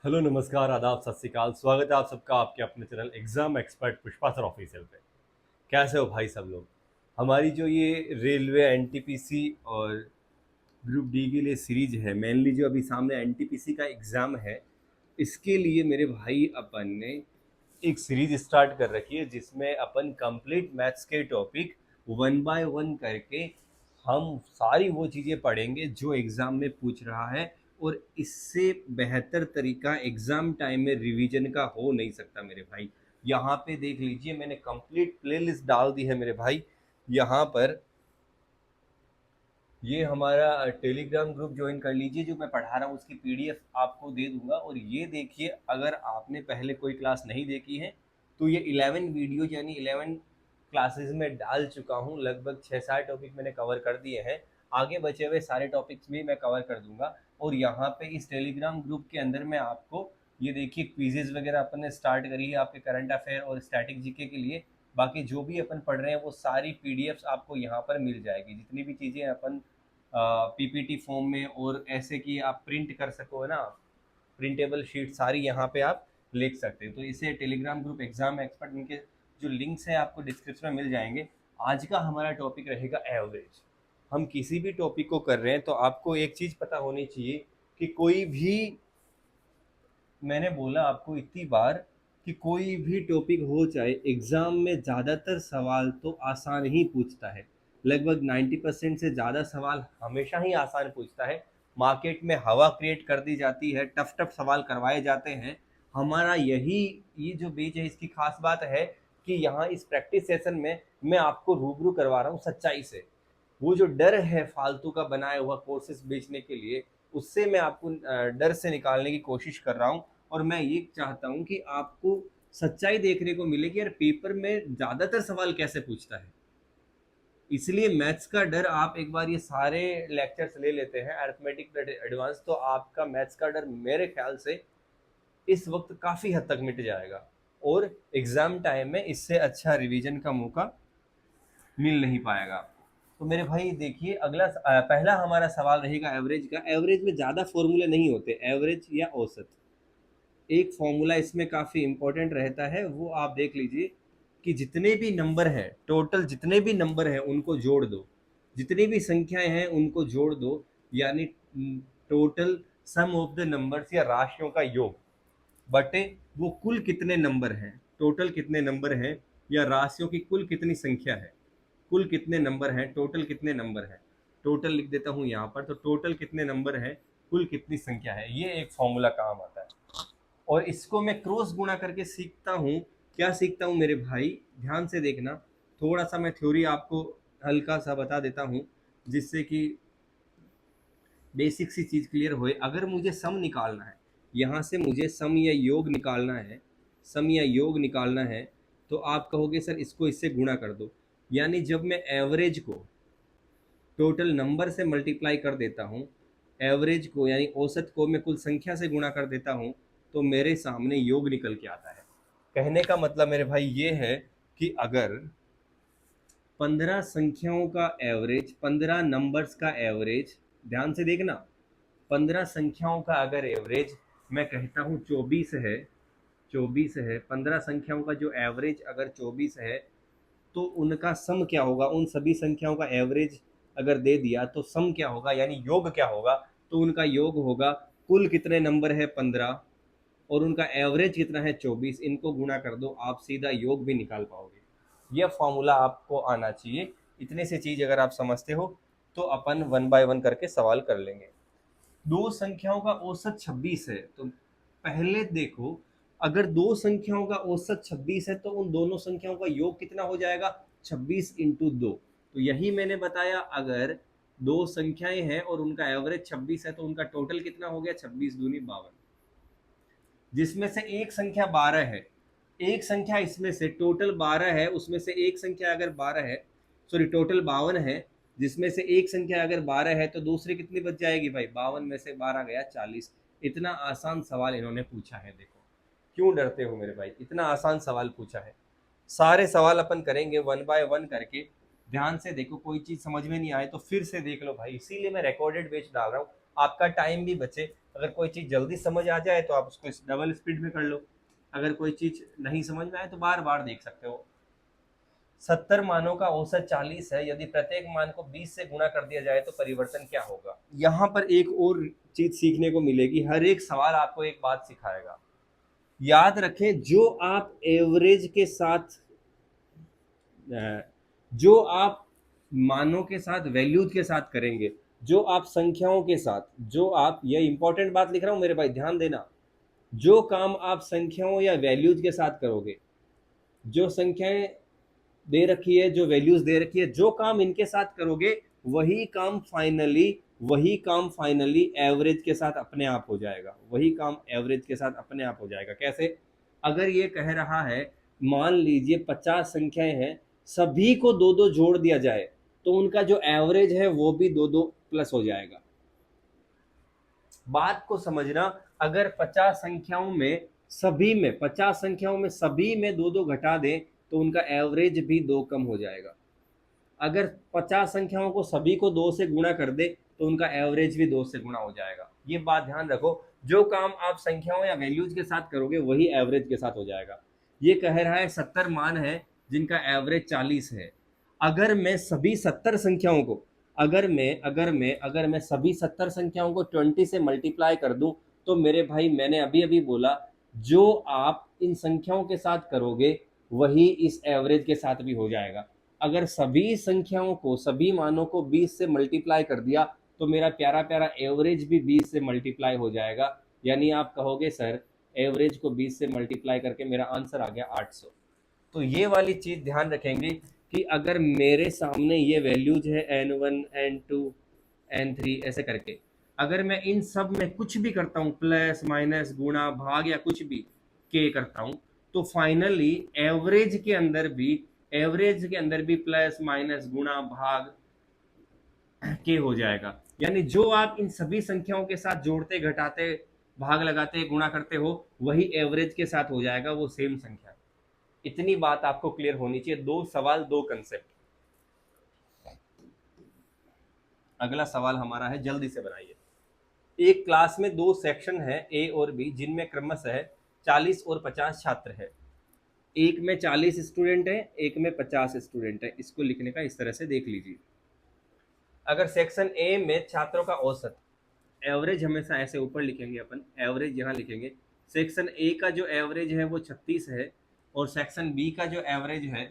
Hello, नमस्कार, आदाब, सत श्री अकाल। स्वागत है आप सबका आपके अपने channel exam expert Pushpa sir official पे। कैसे हो भाई सब लोग? हमारी जो ये रेलवे एनटीपीसी और ग्रुप डी के लिए सीरीज है, मेनली जो अभी सामने एनटीपीसी का एग्ज़ाम है, इसके लिए मेरे भाई अपन ने एक सीरीज स्टार्ट कर रखी है जिसमें अपन कंप्लीट मैथ्स के टॉपिक वन बाय वन करके हम सारी वो चीज़ें पढ़ेंगे जो एग्ज़ाम में पूछ रहा है। और इससे बेहतर तरीका एग्ज़ाम टाइम में रिवीजन का हो नहीं सकता मेरे भाई। यहाँ पे देख लीजिए, मैंने कंप्लीट प्लेलिस्ट डाल दी है मेरे भाई। यहाँ पर ये हमारा टेलीग्राम ग्रुप ज्वाइन कर लीजिए, जो मैं पढ़ा रहा हूँ उसकी पीडीएफ आपको दे दूंगा। और ये देखिए, अगर आपने पहले कोई क्लास नहीं देखी है तो ये 11 वीडियो यानी 11 क्लासेस में डाल चुका हूँ। लगभग 6-7 टॉपिक मैंने कवर कर दिए हैं। आगे बचे हुए सारे टॉपिक्स भी मैं कवर कर दूंगा। और यहाँ पे इस टेलीग्राम ग्रुप के अंदर में आपको ये देखिए क्विजेज वगैरह अपन ने स्टार्ट करी है आपके करंट अफेयर और स्टैटिक जीके के लिए। बाकी जो भी अपन पढ़ रहे हैं वो सारी पीडीएफ्स आपको यहाँ पर मिल जाएगी। जितनी भी चीज़ें अपन पीपीटी फॉर्म में और ऐसे कि आप प्रिंट कर सको, है ना, प्रिंटेबल शीट सारी यहाँ पे आप लिख सकते हैं। तो इसे टेलीग्राम ग्रुप एग्जाम एक्सपर्ट, इनके जो लिंक्स हैं आपको डिस्क्रिप्शन में मिल जाएंगे। आज का हमारा टॉपिक रहेगा एवरेज। हम किसी भी टॉपिक को कर रहे हैं तो आपको एक चीज़ पता होनी चाहिए कि कोई भी, मैंने बोला आपको इतनी बार कि कोई भी टॉपिक हो, चाहे एग्ज़ाम में ज़्यादातर सवाल तो आसान ही पूछता है। लगभग 90% से ज़्यादा सवाल हमेशा ही आसान पूछता है। मार्केट में हवा क्रिएट कर दी जाती है, टफ टफ सवाल करवाए जाते हैं। हमारा यही, ये जो बेच है, इसकी खास बात है कि यहाँ इस प्रैक्टिस सेशन में मैं आपको रूबरू करवा रहा हूँ सच्चाई से। वो जो डर है फालतू का बनाया हुआ कोर्सेज बेचने के लिए, उससे मैं आपको डर से निकालने की कोशिश कर रहा हूँ। और मैं ये चाहता हूँ कि आपको सच्चाई देखने को मिले कि यार पेपर में ज़्यादातर सवाल कैसे पूछता है। इसलिए मैथ्स का डर, आप एक बार ये सारे लेक्चर्स ले लेते हैं अरिथमेटिक एडवांस, तो आपका मैथ्स का डर मेरे ख्याल से इस वक्त काफ़ी हद तक मिट जाएगा। और एग्ज़ाम टाइम में इससे अच्छा रिवीजन का मौका मिल नहीं पाएगा आपको। तो मेरे भाई देखिए, अगला पहला हमारा सवाल रहेगा एवरेज का। एवरेज में ज़्यादा फॉर्मूले नहीं होते, एवरेज या औसत। एक फॉर्मूला इसमें काफ़ी इंपॉर्टेंट रहता है, वो आप देख लीजिए कि जितने भी नंबर हैं, टोटल जितने भी नंबर हैं उनको जोड़ दो, जितनी भी संख्याएं हैं उनको जोड़ दो, यानी total sum of the numbers या राशियों का योग बटे वो कुल कितने नंबर हैं। टोटल कितने नंबर हैं या राशियों की कुल कितनी संख्या है, कुल कितने नंबर हैं, टोटल कितने नंबर हैं। टोटल लिख देता हूँ यहाँ पर, तो टोटल कितने नंबर हैं, कुल कितनी संख्या है, ये एक फॉर्मूला काम आता है। और इसको मैं क्रॉस गुणा करके सीखता हूँ। क्या सीखता हूँ मेरे भाई, ध्यान से देखना। थोड़ा सा मैं थ्योरी आपको हल्का सा बता देता हूँ, जिससे कि बेसिक सी चीज़ क्लियर होए। अगर मुझे सम निकालना है, यहाँ से मुझे सम या योग निकालना है, सम या योग निकालना है, तो आप कहोगे सर इसको इससे गुणा कर दो। यानी जब मैं एवरेज को टोटल नंबर से मल्टीप्लाई कर देता हूँ, एवरेज को यानी औसत को मैं कुल संख्या से गुणा कर देता हूँ, तो मेरे सामने योग निकल के आता है। कहने का मतलब मेरे भाई ये है कि अगर 15 संख्याओं का एवरेज, 15 नंबर्स का एवरेज, ध्यान से देखना, 15 संख्याओं का अगर एवरेज मैं कहता हूँ 24 है, 24 है, 15 संख्याओं का जो एवरेज अगर 24 है, तो उनका सम क्या होगा, उन सभी संख्याओं का एवरेज अगर दे दिया तो सम क्या होगा यानी योग क्या होगा। तो उनका योग होगा कुल कितने नंबर है 15 और उनका एवरेज कितना है 24, इनको गुणा कर दो, आप सीधा योग भी निकाल पाओगे। यह फॉर्मूला आपको आना चाहिए। इतने से चीज़ अगर आप समझते हो तो अपन वन बाय वन करके सवाल कर लेंगे। दो संख्याओं का औसत 26 है, तो पहले देखो, अगर दो संख्याओं का औसत 26 है तो उन दोनों संख्याओं का योग कितना हो जाएगा, 26 इंटू 2। तो यही मैंने बताया, अगर दो संख्याएं हैं और उनका एवरेज 26 है तो उनका टोटल कितना हो गया, 26 दूनी 52। जिसमें से एक संख्या 12 है, एक संख्या इसमें से टोटल 12 है, उसमें से एक संख्या अगर 12 है, सॉरी टोटल 52 है, जिसमें से एक संख्या अगर 12 है तो दूसरी कितनी बच जाएगी भाई, 52 में से 12 गया 40। इतना आसान सवाल इन्होंने पूछा है। देखो क्यों डरते हो मेरे भाई, इतना आसान सवाल पूछा है। सारे सवाल अपन करेंगे वन बाय वन करके। ध्यान से देखो, कोई चीज़ समझ में नहीं आए तो फिर से देख लो भाई, इसीलिए मैं रिकॉर्डेड बैच डाल रहा हूँ, आपका टाइम भी बचे। अगर कोई चीज़ जल्दी समझ आ जाए तो आप उसको डबल स्पीड में कर लो, अगर कोई चीज़ नहीं समझ में आए तो बार बार देख सकते हो। 70 मानों का औसत 40 है, यदि प्रत्येक मान को 20 से गुणा कर दिया जाए तो परिवर्तन क्या होगा। यहाँ पर एक और चीज सीखने को मिलेगी, हर एक सवाल आपको एक बात सिखाएगा। याद रखें, जो आप मानों के साथ, वैल्यूज के साथ करेंगे, जो आप संख्याओं के साथ, जो आप, ये इंपॉर्टेंट बात लिख रहा हूं मेरे भाई, ध्यान देना, जो काम आप संख्याओं या वैल्यूज के साथ करोगे, जो संख्याएं दे रखी है, जो वैल्यूज दे रखी है, जो काम इनके साथ करोगे वही काम फाइनली एवरेज के साथ अपने आप हो जाएगा। वही काम एवरेज के साथ अपने आप हो जाएगा। कैसे? अगर ये कह रहा है, मान लीजिए 50 संख्याएं हैं, सभी को दो दो जोड़ दिया जाए तो उनका जो एवरेज है वो भी दो दो प्लस हो जाएगा। बात को समझना, अगर 50 संख्याओं में सभी में दो दो घटा दें तो उनका एवरेज भी दो कम हो जाएगा। अगर 50 संख्याओं को सभी को दो से गुणा कर दे तो उनका एवरेज भी दो से गुणा हो जाएगा। ये बात ध्यान रखो, जो काम आप संख्याओं या वैल्यूज के साथ करोगे वही एवरेज के साथ हो जाएगा। ये कह रहा है 70 मान है जिनका एवरेज 40 है। अगर मैं सभी 70 संख्याओं को अगर मैं सभी 70 संख्याओं को 20 से मल्टीप्लाई कर दूं तो मेरे भाई, मैंने अभी अभी बोला, जो आप इन संख्याओं के साथ करोगे वही इस एवरेज के साथ भी हो जाएगा। अगर सभी संख्याओं को, सभी मानों को 20 से मल्टीप्लाई कर दिया तो मेरा प्यारा प्यारा एवरेज भी 20 से मल्टीप्लाई हो जाएगा। यानी आप कहोगे सर, एवरेज को 20 से मल्टीप्लाई करके मेरा आंसर आ गया 800। तो ये वाली चीज ध्यान रखेंगे कि अगर मेरे सामने ये वैल्यूज है n1 n2 n3 ऐसे करके, अगर मैं इन सब में कुछ भी करता हूँ, प्लस माइनस गुणा भाग या कुछ भी के करता हूँ, तो फाइनली एवरेज के अंदर भी प्लस माइनस गुणा भाग के हो जाएगा। यानी जो आप इन सभी संख्याओं के साथ जोड़ते, घटाते, भाग लगाते, गुणा करते हो वही एवरेज के साथ हो जाएगा, वो सेम संख्या। इतनी बात आपको क्लियर होनी चाहिए। दो सवाल, दो कंसेप्ट। अगला सवाल हमारा है, जल्दी से बनाइए। एक क्लास में दो सेक्शन है ए और बी, जिनमें क्रमशः 40 और 50 छात्र है। एक में 40 स्टूडेंट है, एक में 50 स्टूडेंट है। इसको लिखने का इस तरह से देख लीजिए। अगर सेक्शन ए में छात्रों का औसत, एवरेज हमेशा ऐसे ऊपर लिखेंगे अपन, एवरेज यहाँ लिखेंगे। सेक्शन ए का जो एवरेज है वो 36 है और सेक्शन बी का जो एवरेज है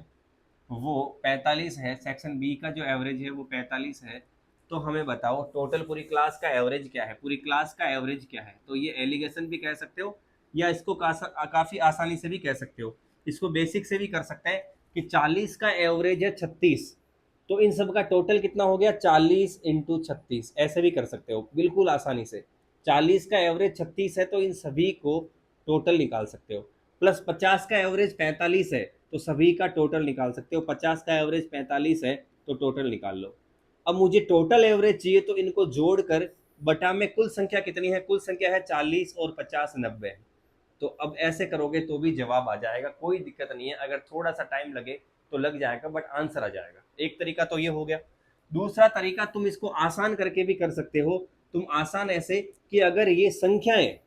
वो 45 है। सेक्शन बी का जो एवरेज है वो 45 है। तो हमें बताओ टोटल पूरी क्लास का एवरेज क्या है, पूरी क्लास का एवरेज क्या है। तो ये एलिगेशन भी कह सकते हो या इसको काफ़ी आसानी से भी कह सकते हो। इसको बेसिक से भी कर सकते हैं कि 40 का एवरेज है 36, तो इन सब का टोटल कितना हो गया, 40 इंटू 36। ऐसे भी कर सकते हो बिल्कुल आसानी से। 40 का एवरेज 36 है तो इन सभी को टोटल निकाल सकते हो। प्लस 50 का एवरेज 45 है तो सभी का टोटल निकाल सकते हो। 50 का एवरेज 45 है तो टोटल निकाल लो। अब मुझे टोटल एवरेज चाहिए तो इनको जोड़कर बटा में कुल संख्या कितनी है, कुल संख्या है 40 और 50 90 है। तो अब ऐसे करोगे तो भी जवाब आ जाएगा, कोई दिक्कत नहीं है। अगर थोड़ा सा टाइम लगे तो लग जाएगा, बट आंसर आ जाएगा। एक तरीका तो ये हो गया। दूसरा तरीका, तुम इसको आसान करके भी कर सकते हो। तुम आसान ऐसे कि अगर ये संख्याएं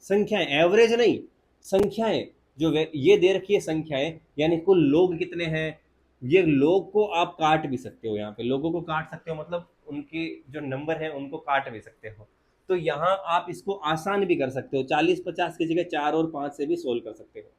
संख्याएं एवरेज नहीं, संख्याएं जो ये दे रखी है संख्याएं, यानी कुल लोग कितने हैं, ये लोग को आप काट भी सकते हो। यहाँ पे लोगों को काट सकते हो, मतलब उनके जो नंबर है उनको काट भी सकते हो। तो यहाँ आप इसको आसान भी कर सकते हो। 40-50 की जगह 4 और 5 से भी सोल्व कर सकते हो।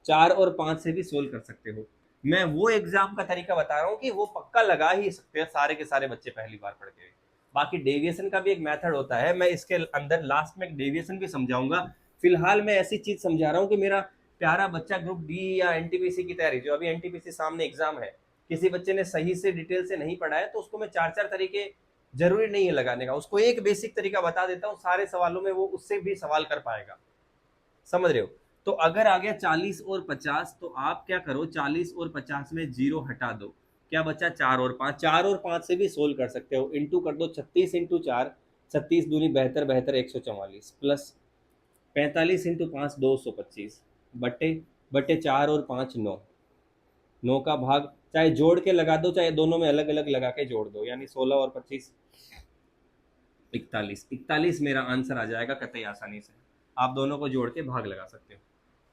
4 और 5 से भी सोल्व कर सकते हो। मैं वो एग्जाम का तरीका बता रहा हूँ कि वो पक्का लगा ही सकते हैं सारे के सारे बच्चे पहली बार पढ़ के। बाकी डेविएशन का भी एक मेथड होता है, मैं इसके अंदर लास्ट में एक डेविएशन भी समझाऊंगा। फिलहाल मैं ऐसी चीज समझा रहा हूँ कि मेरा प्यारा बच्चा ग्रुप डी या एनटीपीसी की तैयारी, जो अभी एनटीपीसी सामने एग्जाम है, किसी बच्चे ने सही से डिटेल से नहीं पढ़ा है तो उसको मैं 4-4 तरीके, जरूरी नहीं है लगाने का, उसको एक बेसिक तरीका बता देता हूँ, सारे सवालों में वो उससे भी सवाल कर पाएगा। समझ रहे हो? तो अगर आ गया 40 और 50 तो आप क्या करो, 40 और 50 में जीरो हटा दो, क्या बचा 4 और 5। 4 और 5 से भी सोल्व कर सकते हो। इंटू कर दो, 36 इंटू 4, 36 दूनी 72, 72 144, प्लस 45 इंटू 5 225, बटे बटे 4 और 5 9, 9 का भाग चाहे जोड़ के लगा दो चाहे दोनों में अलग अलग लगा के जोड़ दो, यानी 16 और 25 41, 41 मेरा आंसर आ जाएगा कतई आसानी से। आप दोनों को जोड़ के भाग लगा सकते हो।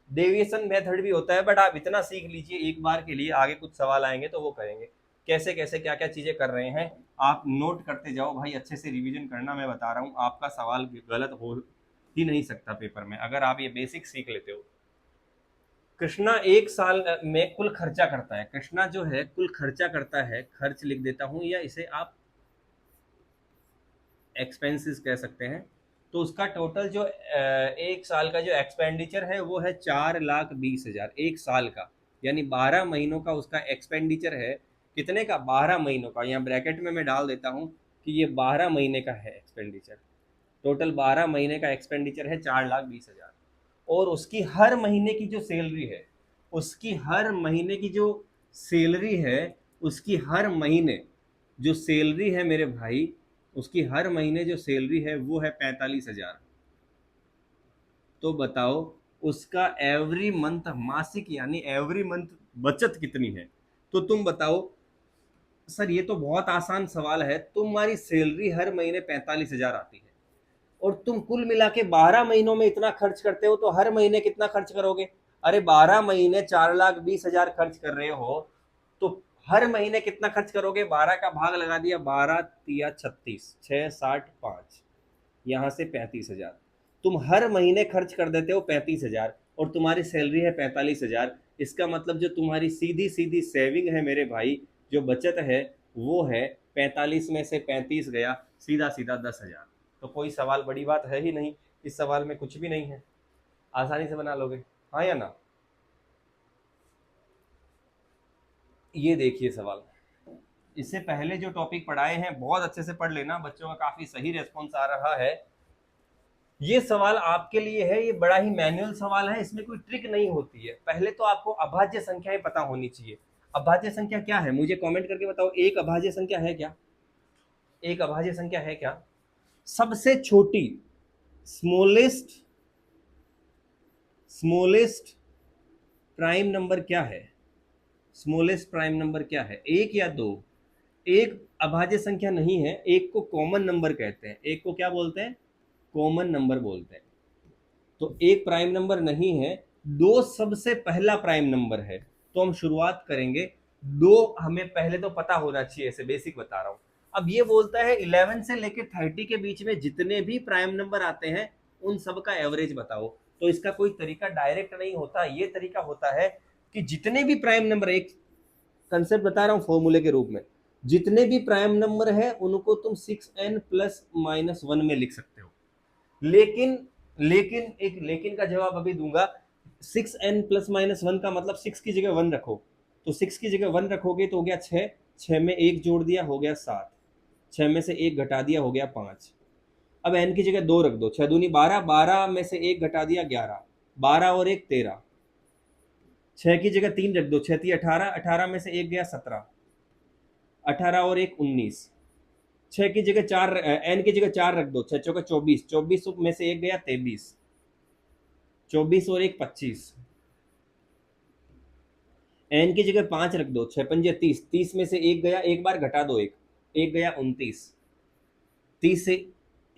डेविएशन मेथड भी होता है, बट आप इतना सीख लीजिए एक बार के लिए, आगे कुछ सवाल आएंगे तो वो करेंगे कैसे कैसे क्या क्या चीजें कर रहे हैं। आप नोट करते जाओ भाई, अच्छे से रिवीजन करना। मैं बता रहा हूँ आपका सवाल गलत हो ही नहीं सकता पेपर में अगर आप ये बेसिक सीख लेते हो। कृष्णा एक साल में कुल खर्चा करता है, कृष्णा जो है कुल खर्चा करता है, खर्च लिख देता हूं या इसे आप एक्सपेंसेस कह सकते हैं। तो उसका टोटल जो एक साल का जो एक्सपेंडिचर है वो है 4,20,000 एक साल का, यानी 12 महीनों का उसका एक्सपेंडिचर है। कितने का? 12 महीनों का। यहाँ ब्रैकेट में मैं डाल देता हूँ कि ये 12 महीने का है एक्सपेंडिचर। टोटल 12 महीने का एक्सपेंडिचर है 4,20,000। और उसकी हर महीने की जो सैलरी है, उसकी हर महीने की जो सैलरी है, उसकी हर महीने जो सैलरी है मेरे भाई, उसकी हर महीने जो सैलरी है वो है 45,000। तो बताओ उसका एवरी मंथ, मासिक यानी एवरी मंथ बचत कितनी है? तो तुम बताओ सर, ये तो बहुत आसान सवाल है। तुम्हारी सैलरी हर महीने 45,000 आती है और तुम कुल मिला के 12 महीनों में इतना खर्च करते हो, तो हर महीने कितना खर्च करोगे? अरे 12 महीने 4,20,000 खर्च कर रहे हो, तो हर महीने कितना खर्च करोगे? 12 का भाग लगा दिया, 12 तिया 36, 6 60 5, यहाँ से 35,000। तुम हर महीने खर्च कर देते हो 35,000 और तुम्हारी सैलरी है 45,000। इसका मतलब जो तुम्हारी सीधी सीधी सेविंग है मेरे भाई, जो बचत है वो है 45 में से 35 गया, सीधा सीधा 10,000। तो कोई सवाल बड़ी बात है ही नहीं, इस सवाल में कुछ भी नहीं है, आसानी से बना लोगे। हाँ या ना? ये देखिए सवाल, इससे पहले जो टॉपिक पढ़ाए हैं बहुत अच्छे से पढ़ लेना, बच्चों का काफी सही रेस्पॉन्स आ रहा है। ये सवाल आपके लिए है, ये बड़ा ही मैनुअल सवाल है, इसमें कोई ट्रिक नहीं होती है। पहले तो आपको अभाज्य संख्याएं पता होनी चाहिए। अभाज्य संख्या क्या है मुझे कमेंट करके बताओ, एक अभाज्य संख्या है क्या? एक अभाज्य संख्या है क्या? सबसे छोटी, स्मॉलेस्ट, स्मॉलेस्ट प्राइम नंबर क्या है? स्मॉलेस्ट प्राइम नंबर क्या है, एक या दो? एक अभाज्य संख्या नहीं है, एक को कॉमन नंबर कहते हैं। एक को क्या बोलते हैं? कॉमन नंबर बोलते हैं। तो एक प्राइम नंबर नहीं है, दो सबसे पहला प्राइम नंबर है। तो हम शुरुआत करेंगे, दो हमें पहले तो पता होना चाहिए, ऐसे बेसिक बता रहा हूं। अब ये बोलता है 11 से लेके 30 के बीच में जितने भी प्राइम नंबर आते हैं उन सब का एवरेज बताओ। तो इसका कोई तरीका डायरेक्ट नहीं होता, ये तरीका होता है कि जितने भी प्राइम नंबर, एक कंसेप्ट बता रहा हूं फॉर्मूले के रूप में, जितने भी प्राइम नंबर है उनको तुम 6n प्लस माइनस 1 में लिख सकते हो। लेकिन लेकिन एक लेकिन का जवाब अभी दूंगा। 6n प्लस माइनस 1 का मतलब 6 की जगह 1 रखो, तो 6 की जगह 1 रखोगे तो हो गया 6, 6 में 1 जोड़ दिया हो गया 7, 6 में से 1 घटा दिया हो गया 5। अब n की जगह 2 रख दो, 6 दूनी 12, 12 में से 1 घटा दिया 11, 12 और 1 13। 6 की जगह 3 रख दो, 6 थी 18, 18 में से 1 गया 17, 18 और 1 19। 6 की जगह 4, n की जगह 4 रख दो, 6 चौका 24, 24 में से 1 गया 23, 24 और 1 25। एन की जगह 5 रख दो, 6 पंजे 30, 30 में से 1 गया, एक बार घटा दो, 1 1 गया 29, 30 से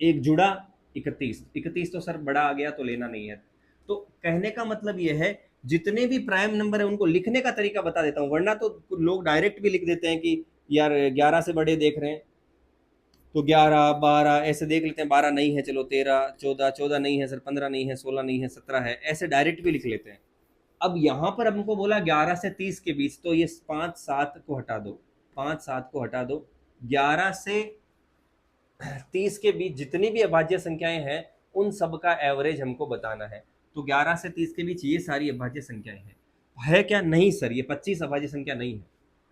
1 जुड़ा 31, 31 तो सर बड़ा आ गया तो लेना नहीं है। तो कहने का मतलब यह है, जितने भी प्राइम नंबर है उनको लिखने का तरीका बता देता हूं, वरना तो लोग डायरेक्ट भी लिख देते हैं कि यार 11 से बड़े देख रहे हैं तो 11 12 ऐसे देख लेते हैं, 12 नहीं है चलो 13 14, 14 नहीं है सर, 15 नहीं है, 16 नहीं है, 17 है, ऐसे डायरेक्ट भी लिख लेते हैं। अब यहां पर हमको बोला 11 से 30 के बीच, तो ये 5 7 को हटा दो, 5 7 को हटा दो, 11 से 30 के बीच जितनी भी अभाज्य संख्याएं हैं उन सब का एवरेज हमको बताना है। तो 11 से 30 के बीच ये सारी अभाज्य संख्याएं हैं। है क्या? नहीं सर, ये 25 अभाज्य संख्या नहीं है।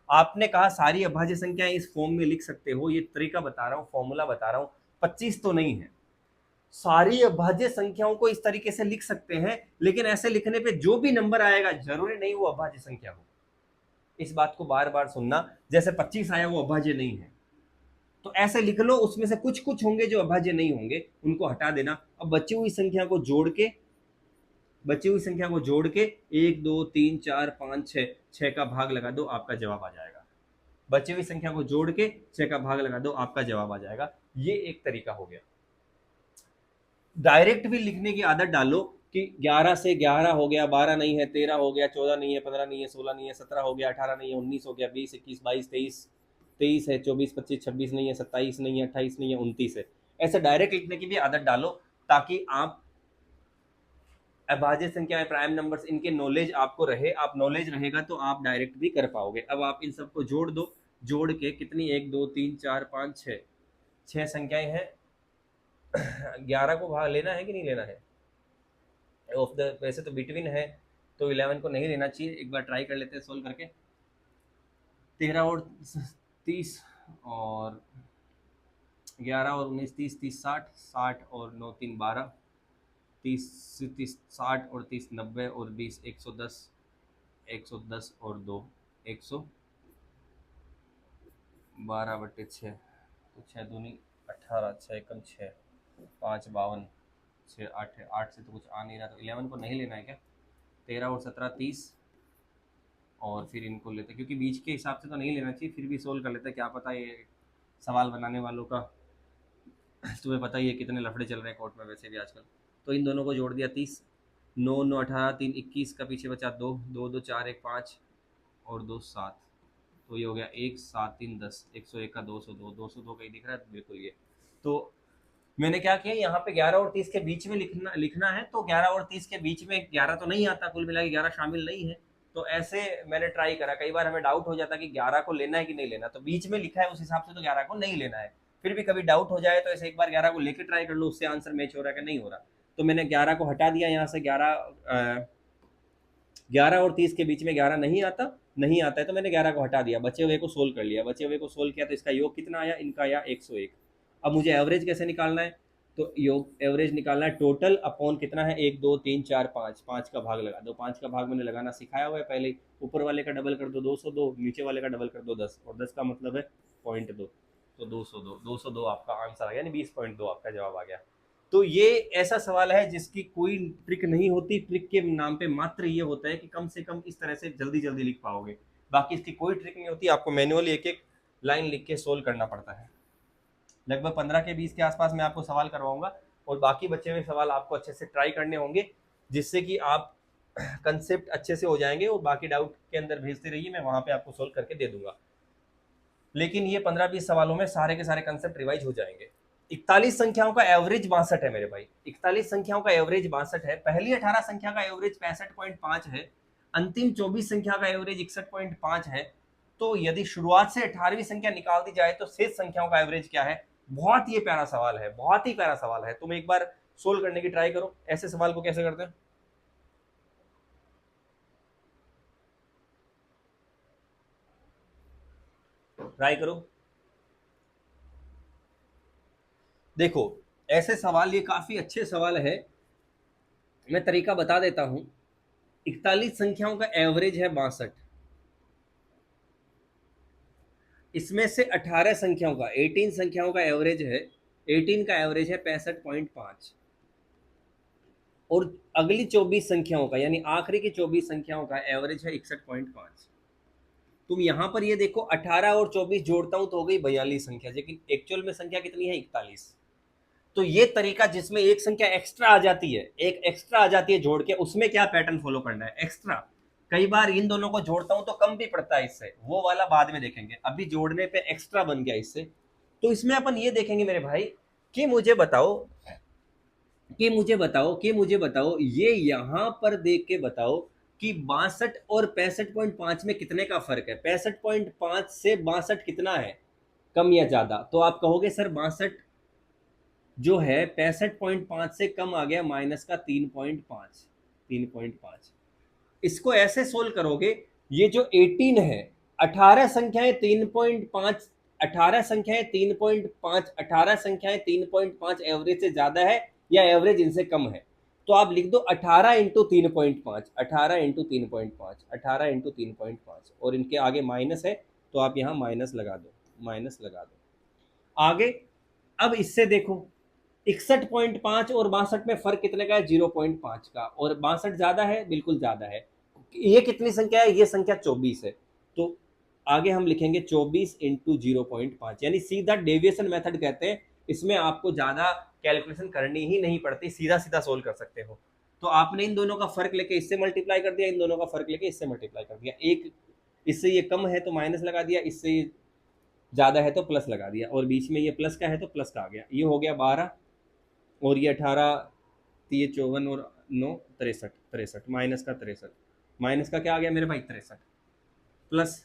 आपने कहा सारी अभाज्य संख्याएं इस फॉर्म में लिख सकते हो, ये तरीका बता रहा हूँ, फॉर्मूला बता रहा हूँ। 25 तो नहीं है, सारी अभाज्य संख्याओं को इस तरीके से लिख सकते हैं, लेकिन ऐसे लिखने पे जो भी नंबर आएगा जरूरी नहीं वो अभाज्य संख्या हो। इस बात को बार बार सुनना, जैसे 25 आया वो अभाज्य नहीं है, तो ऐसे लिख लो, उसमें से कुछ कुछ होंगे जो अभाज्य नहीं होंगे, उनको हटा देना। अब बची हुई संख्या को जोड़ के, बची हुई संख्या को जोड़ के 1 2 3 4 5 6, 6 का भाग लगा दो, आपका जवाब आ जाएगा। बची हुई संख्या को जोड़ के 6 का भाग लगा दो, आपका जवाब आ जाएगा। ये एक तरीका हो गया। डायरेक्ट भी लिखने की आदत डालो कि 11 से 11 हो गया, 12 नहीं है, 13 हो गया, 14 नहीं है, 15 नहीं है, 16 नहीं है, 17 हो गया, 18 नहीं है, 19 हो गया, 20, 21, 22, 23, 23 है, 24, 25, 26 नहीं है, 27 नहीं है, 28 नहीं है, 29 है। ऐसे डायरेक्ट लिखने की भी आदत डालो ताकि आप अभाज्य संख्या प्राइम नंबर्स इनके नॉलेज आपको रहे। आप नॉलेज रहेगा तो आप डायरेक्ट भी कर पाओगे। अब आप इन सबको जोड़ दो, जोड़ के कितनी, 1 2 3 4 5 6, 6 संख्याएं हैं। 11 को भाग लेना है कि नहीं लेना है? ऑफ द वैसे तो बिटवीन है तो 11 को नहीं लेना चाहिए। एक बार ट्राई कर लेते हैं सोल्व करके। 13 और 30 और 11 और 19 30 30 60, 60 और 9 3 12, 30 30 60 और 30 90 और 20 110, 110 और 2 112/6, तो 6 दूनी 18, 6 एकम 6, 5 52, 6 8 है, 8 से तो कुछ आ नहीं रहा, तो 11 को नहीं लेना है क्या? 13 और 17 30, और फिर इनको लेते क्योंकि बीच के हिसाब से तो नहीं लेना चाहिए, फिर भी सोल्व कर लेते, क्या पता ये सवाल बनाने वालों का तुम्हें पता ही है कितने लफड़े चल रहे हैं कोर्ट में वैसे भी आजकल। तो इन दोनों को जोड़ दिया 30, 9 9 18, 3 21 का पीछे बचा 2 2 2 4 1 5 और 2 7, तो ये हो गया 1 7 3 10, 101 का 202, 202 कहीं दिख रहा है बिल्कुल ये। तो मैंने क्या किया, यहाँ पे 11 और 30 के बीच में लिखना है, तो 11 और 30 के बीच में 11 तो नहीं आता, कुल मिला के 11 शामिल नहीं है। तो ऐसे मैंने ट्राई करा, कई बार हमें डाउट हो जाता कि 11 को लेना है कि नहीं लेना, तो बीच में लिखा है उस हिसाब से तो 11 को नहीं लेना है। फिर भी कभी डाउट हो जाए तो ऐसे एक बार 11 को लेकर ट्राई कर लो, उससे आंसर मैच हो रहा है कि नहीं हो रहा। तो मैंने 11 को हटा दिया यहाँ से, 11 और 30 के बीच में 11 नहीं आता है, तो मैंने 11 को हटा दिया, बचे हुए को सोल्व कर लिया। बचे हुए को सोल्व किया तो इसका योग कितना आया, इनका आया 101। अब मुझे एवरेज कैसे निकालना है, तो योग एवरेज निकालना है टोटल अपॉन कितना है, 1 2 3 4 5, 5 का भाग लगा दो। 5 का भाग मैंने लगाना सिखाया हुआ है पहले ही। ऊपर वाले का डबल कर दो 202, नीचे वाले का डबल कर दो 10, और 10 का मतलब है 0.2, तो 202 आपका आंसर आ गया, यानी 20.2 आपका जवाब आ गया। तो ये ऐसा सवाल है जिसकी कोई ट्रिक नहीं होती, ट्रिक के नाम पे मात्र ये होता है कि कम से कम इस तरह से जल्दी जल्दी लिख पाओगे, बाकी इसकी कोई ट्रिक नहीं होती। आपको मैनुअली एक एक लाइन लिख के सोल्व करना पड़ता है। लगभग 15 के 20 के आसपास मैं आपको सवाल करवाऊंगा, और बाकी बचे हुए सवाल आपको अच्छे से ट्राई करने होंगे, जिससे कि आप कंसेप्ट अच्छे से हो जाएंगे। और बाकी डाउट के अंदर भेजते रहिए, मैं वहां पे आपको सोल्व करके दे दूंगा। लेकिन ये 15-20 सवालों में सारे के सारे कंसेप्ट रिवाइज हो जाएंगे। 41 संख्याओं का एवरेज 62 है मेरे भाई, 41 संख्याओं का एवरेज 62 है। पहली 18 संख्या का एवरेज 65.5 है, अंतिम 24 संख्या का एवरेज 61.5 है। तो यदि शुरुआत से 18वीं संख्या निकाल दी जाए तो शेष संख्याओं का एवरेज क्या है? बहुत ही प्यारा सवाल है, बहुत ही प्यारा सवाल है। तुम एक बार सोल्व करने की ट्राई करो। ऐसे सवाल को कैसे करते हैं, ट्राई करो। देखो, ऐसे सवाल, ये काफी अच्छे सवाल है। मैं तरीका बता देता हूं। 41 संख्याओं का एवरेज है 62, इसमें से 18 संख्याओं का, 18 संख्याओं का एवरेज है, 18 का एवरेज है 65.5, और अगली 24 संख्याओं का, यानी आखिरी की 24 संख्याओं का एवरेज है 61.5। तुम यहां पर ये देखो, 18 और 24 जोड़ता हूं तो हो गई 42 संख्या, लेकिन एक्चुअल में संख्या कितनी है, 41। तो ये तरीका जिसमें एक संख्या एक्स्ट्रा आ जाती है, एक एक्स्ट्रा आ जाती है जोड़ के, उसमें क्या पैटर्न फॉलो करना है, एक्स्ट्रा। कई बार इन दोनों को जोड़ता हूं तो कम भी पड़ता है इससे, वो वाला बाद में देखेंगे, अभी जोड़ने पे एक्स्ट्रा बन गया इससे। तो इसमें अपन ये देखेंगे मेरे भाई कि मुझे बताओ, ये यहां पर देख के बताओ कि 62 और 65.5 में कितने का फर्क है। 65.5 से 62 कितना है, कम या ज्यादा? तो आप कहोगे सर 62 जो है 65.5 से कम आ गया, माइनस का 3.5, 3.5। इसको ऐसे सोल्व करोगे, ये जो 18 है, 18 संख्याएं 3.5, 18 संख्याएं 3.5, 18 संख्याएं 3.5 एवरेज से ज्यादा है या एवरेज इनसे कम है? तो आप लिख दो 18 इंटू 3.5, 18 इंटू 3.5, 18 इंटू 3.5, और इनके आगे माइनस है तो आप यहाँ माइनस लगा दो, माइनस लगा दो आगे। अब इससे देखो, 61.5 और 62 में फर्क कितने का है, 0.5 का, और 62 ज्यादा है, बिल्कुल ज्यादा है। ये कितनी संख्या है, ये संख्या 24 है। तो आगे हम लिखेंगे 24 इंटू 0.5, यानी सीधा डेविएशन मेथड कहते हैं इसमें आपको ज्यादा कैलकुलेशन करनी ही नहीं पड़ती, सीधा सीधा सोल्व कर सकते हो। तो आपने इन दोनों का फर्क लेके इससे मल्टीप्लाई कर दिया, इन दोनों का फर्क लेके इससे मल्टीप्लाई कर दिया, एक इससे ये कम है तो माइनस लगा दिया, इससे ये ज्यादा है तो प्लस लगा दिया, और बीच में ये प्लस का है तो प्लस का आ गया। ये हो गया 12 और ये 18, तो ये 54 और 9 63, 63 माइनस का 63, माइनस का क्या आ गया मेरे भाई 63, प्लस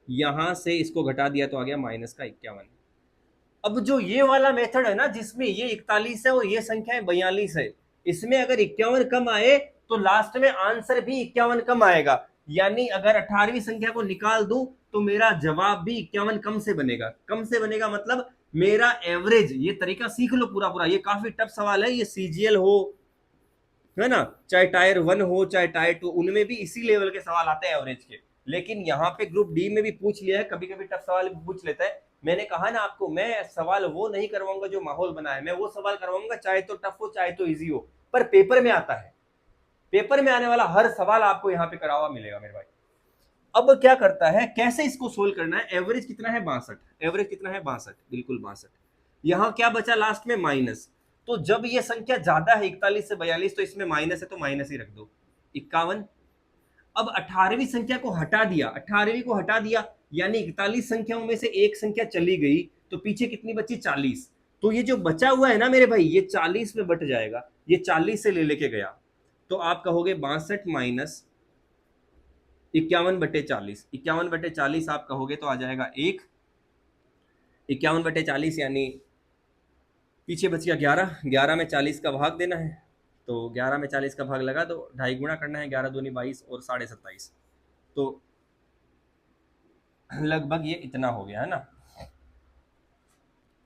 यहां से इसको घटा दिया तो आ गया माइनस का 51। अब जो ये वाला मेथड है ना जिसमें ये 41 है और ये संख्या 42 है, इसमें अगर 51 कम आए तो लास्ट में आंसर भी 51 कम आएगा। यानी अगर 18वीं संख्या को निकाल दूं तो मेरा जवाब भी 51 कम से बनेगा। कम से बनेगा मतलब मेरा एवरेज, ये तरीका सीख लो पूरा पूरा, ये काफी टफ सवाल है, ये सीजीएल हो, है ना, चाहे टायर 1 हो चाहे टायर 2, उनमें भी इसी लेवल के सवाल आते हैं एवरेज के। लेकिन यहाँ पे ग्रुप डी में भी पूछ लिया है, कभी कभी टफ सवाल पूछ लेता है। मैंने कहा ना आपको, मैं सवाल वो नहीं करवाऊंगा जो माहौल बना है, मैं वो सवाल करवाऊंगा चाहे तो टफ हो चाहे तो इजी हो, पर पेपर में आता है, पेपर में आने वाला हर सवाल आपको यहाँ पे करा हुआ मिलेगा मेरे भाई। अब क्या करता है, कैसे इसको सोल्व करना है। एवरेज कितना है 62, एवरेज कितना है 62, बिल्कुल 62। यहां क्या बचा लास्ट में माइनस, तो जब ये संख्या ज्यादा है 41 से 42 तो इसमें माइनस है तो माइनस ही रख दो 51। अब 18वीं संख्या को हटा दिया, 18वीं को हटा दिया यानी 41 संख्याओं में से एक संख्या चली गई, तो पीछे कितनी बची 40। तो ये जो बचा हुआ है ना मेरे भाई, ये 40 में बट जाएगा, ये 40 से ले लेके गया, तो आप कहोगे 62 माइनस 51/40, 51/40 आप कहोगे तो आ जाएगा 1, 51/40 यानी पीछे बच गया 11, 11 में 40 का भाग देना है, तो 11 में 40 का भाग लगा दो, 2.5 गुणा करना है, 11 दूनी 22 और 27.5, तो लगभग ये इतना हो गया है ना,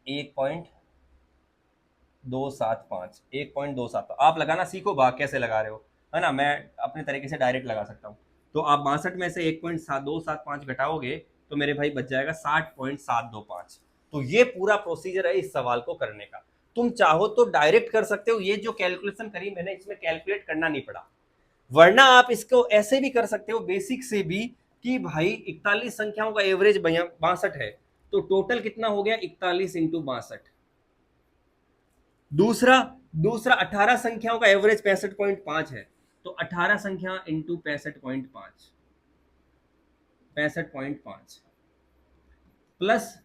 1.275, 1.27। आप लगाना सीखो, भाग कैसे लगा रहे हो, है ना, मैं अपने तरीके से डायरेक्ट लगा सकता हूँ। तो आप 62 में से 1.275 घटाओगे तो मेरे भाई बच जाएगा 60.725। तो ये पूरा प्रोसीजर है इस सवाल को करने का। तुम चाहो तो डायरेक्ट कर सकते हो, ये जो कैलकुलेशन करी मैंने इसमें कैलकुलेट करना नहीं पड़ा, वरना आप इसको ऐसे भी कर सकते हो बेसिक से भी, कि भाई 41 संख्याओं का एवरेज 62 है, तो टोटल कितना हो गया 41 इंटू 62। दूसरा दूसरा 18 संख्याओं का एवरेज 65.5 है, तो 18 संख्या इंटू 65.5, 65.5 प्लस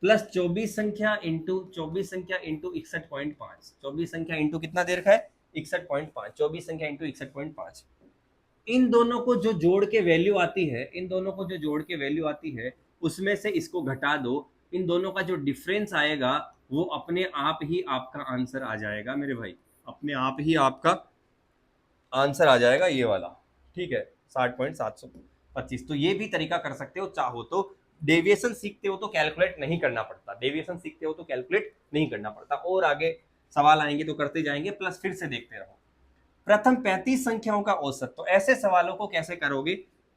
प्लस 24 संख्या इंटू 24 संख्या इंटू 61.5, 24 संख्या इंटू कितना देर का है 61.5, 24 संख्या इंटू 61.5। इन दोनों को जो जोड़ के वैल्यू आती है, इन दोनों को जो जोड़ के वैल्यू आती है उसमें से इसको घटा दो, इन दोनों का जो डिफरेंस आएगा वो अपने आप ही आपका आंसर आ जाएगा मेरे भाई, अपने आप ही आपका आंसर आ जाएगा ये वाला, ठीक है 60.725। तो ये भी तरीका कर सकते हो चाहो तो। डेविएशन सीखते हो तो कैलकुलेट नहीं करना पड़ता, डेविएशन सीखते हो तो कैलकुलेट नहीं करना पड़ता, और आगे सवाल आएंगे तो करते जाएंगे, प्लस फिर से देखते रहो। प्रथम 35 संख्याओं का औसत, तो ऐसे सवालों को कैसे करोगे,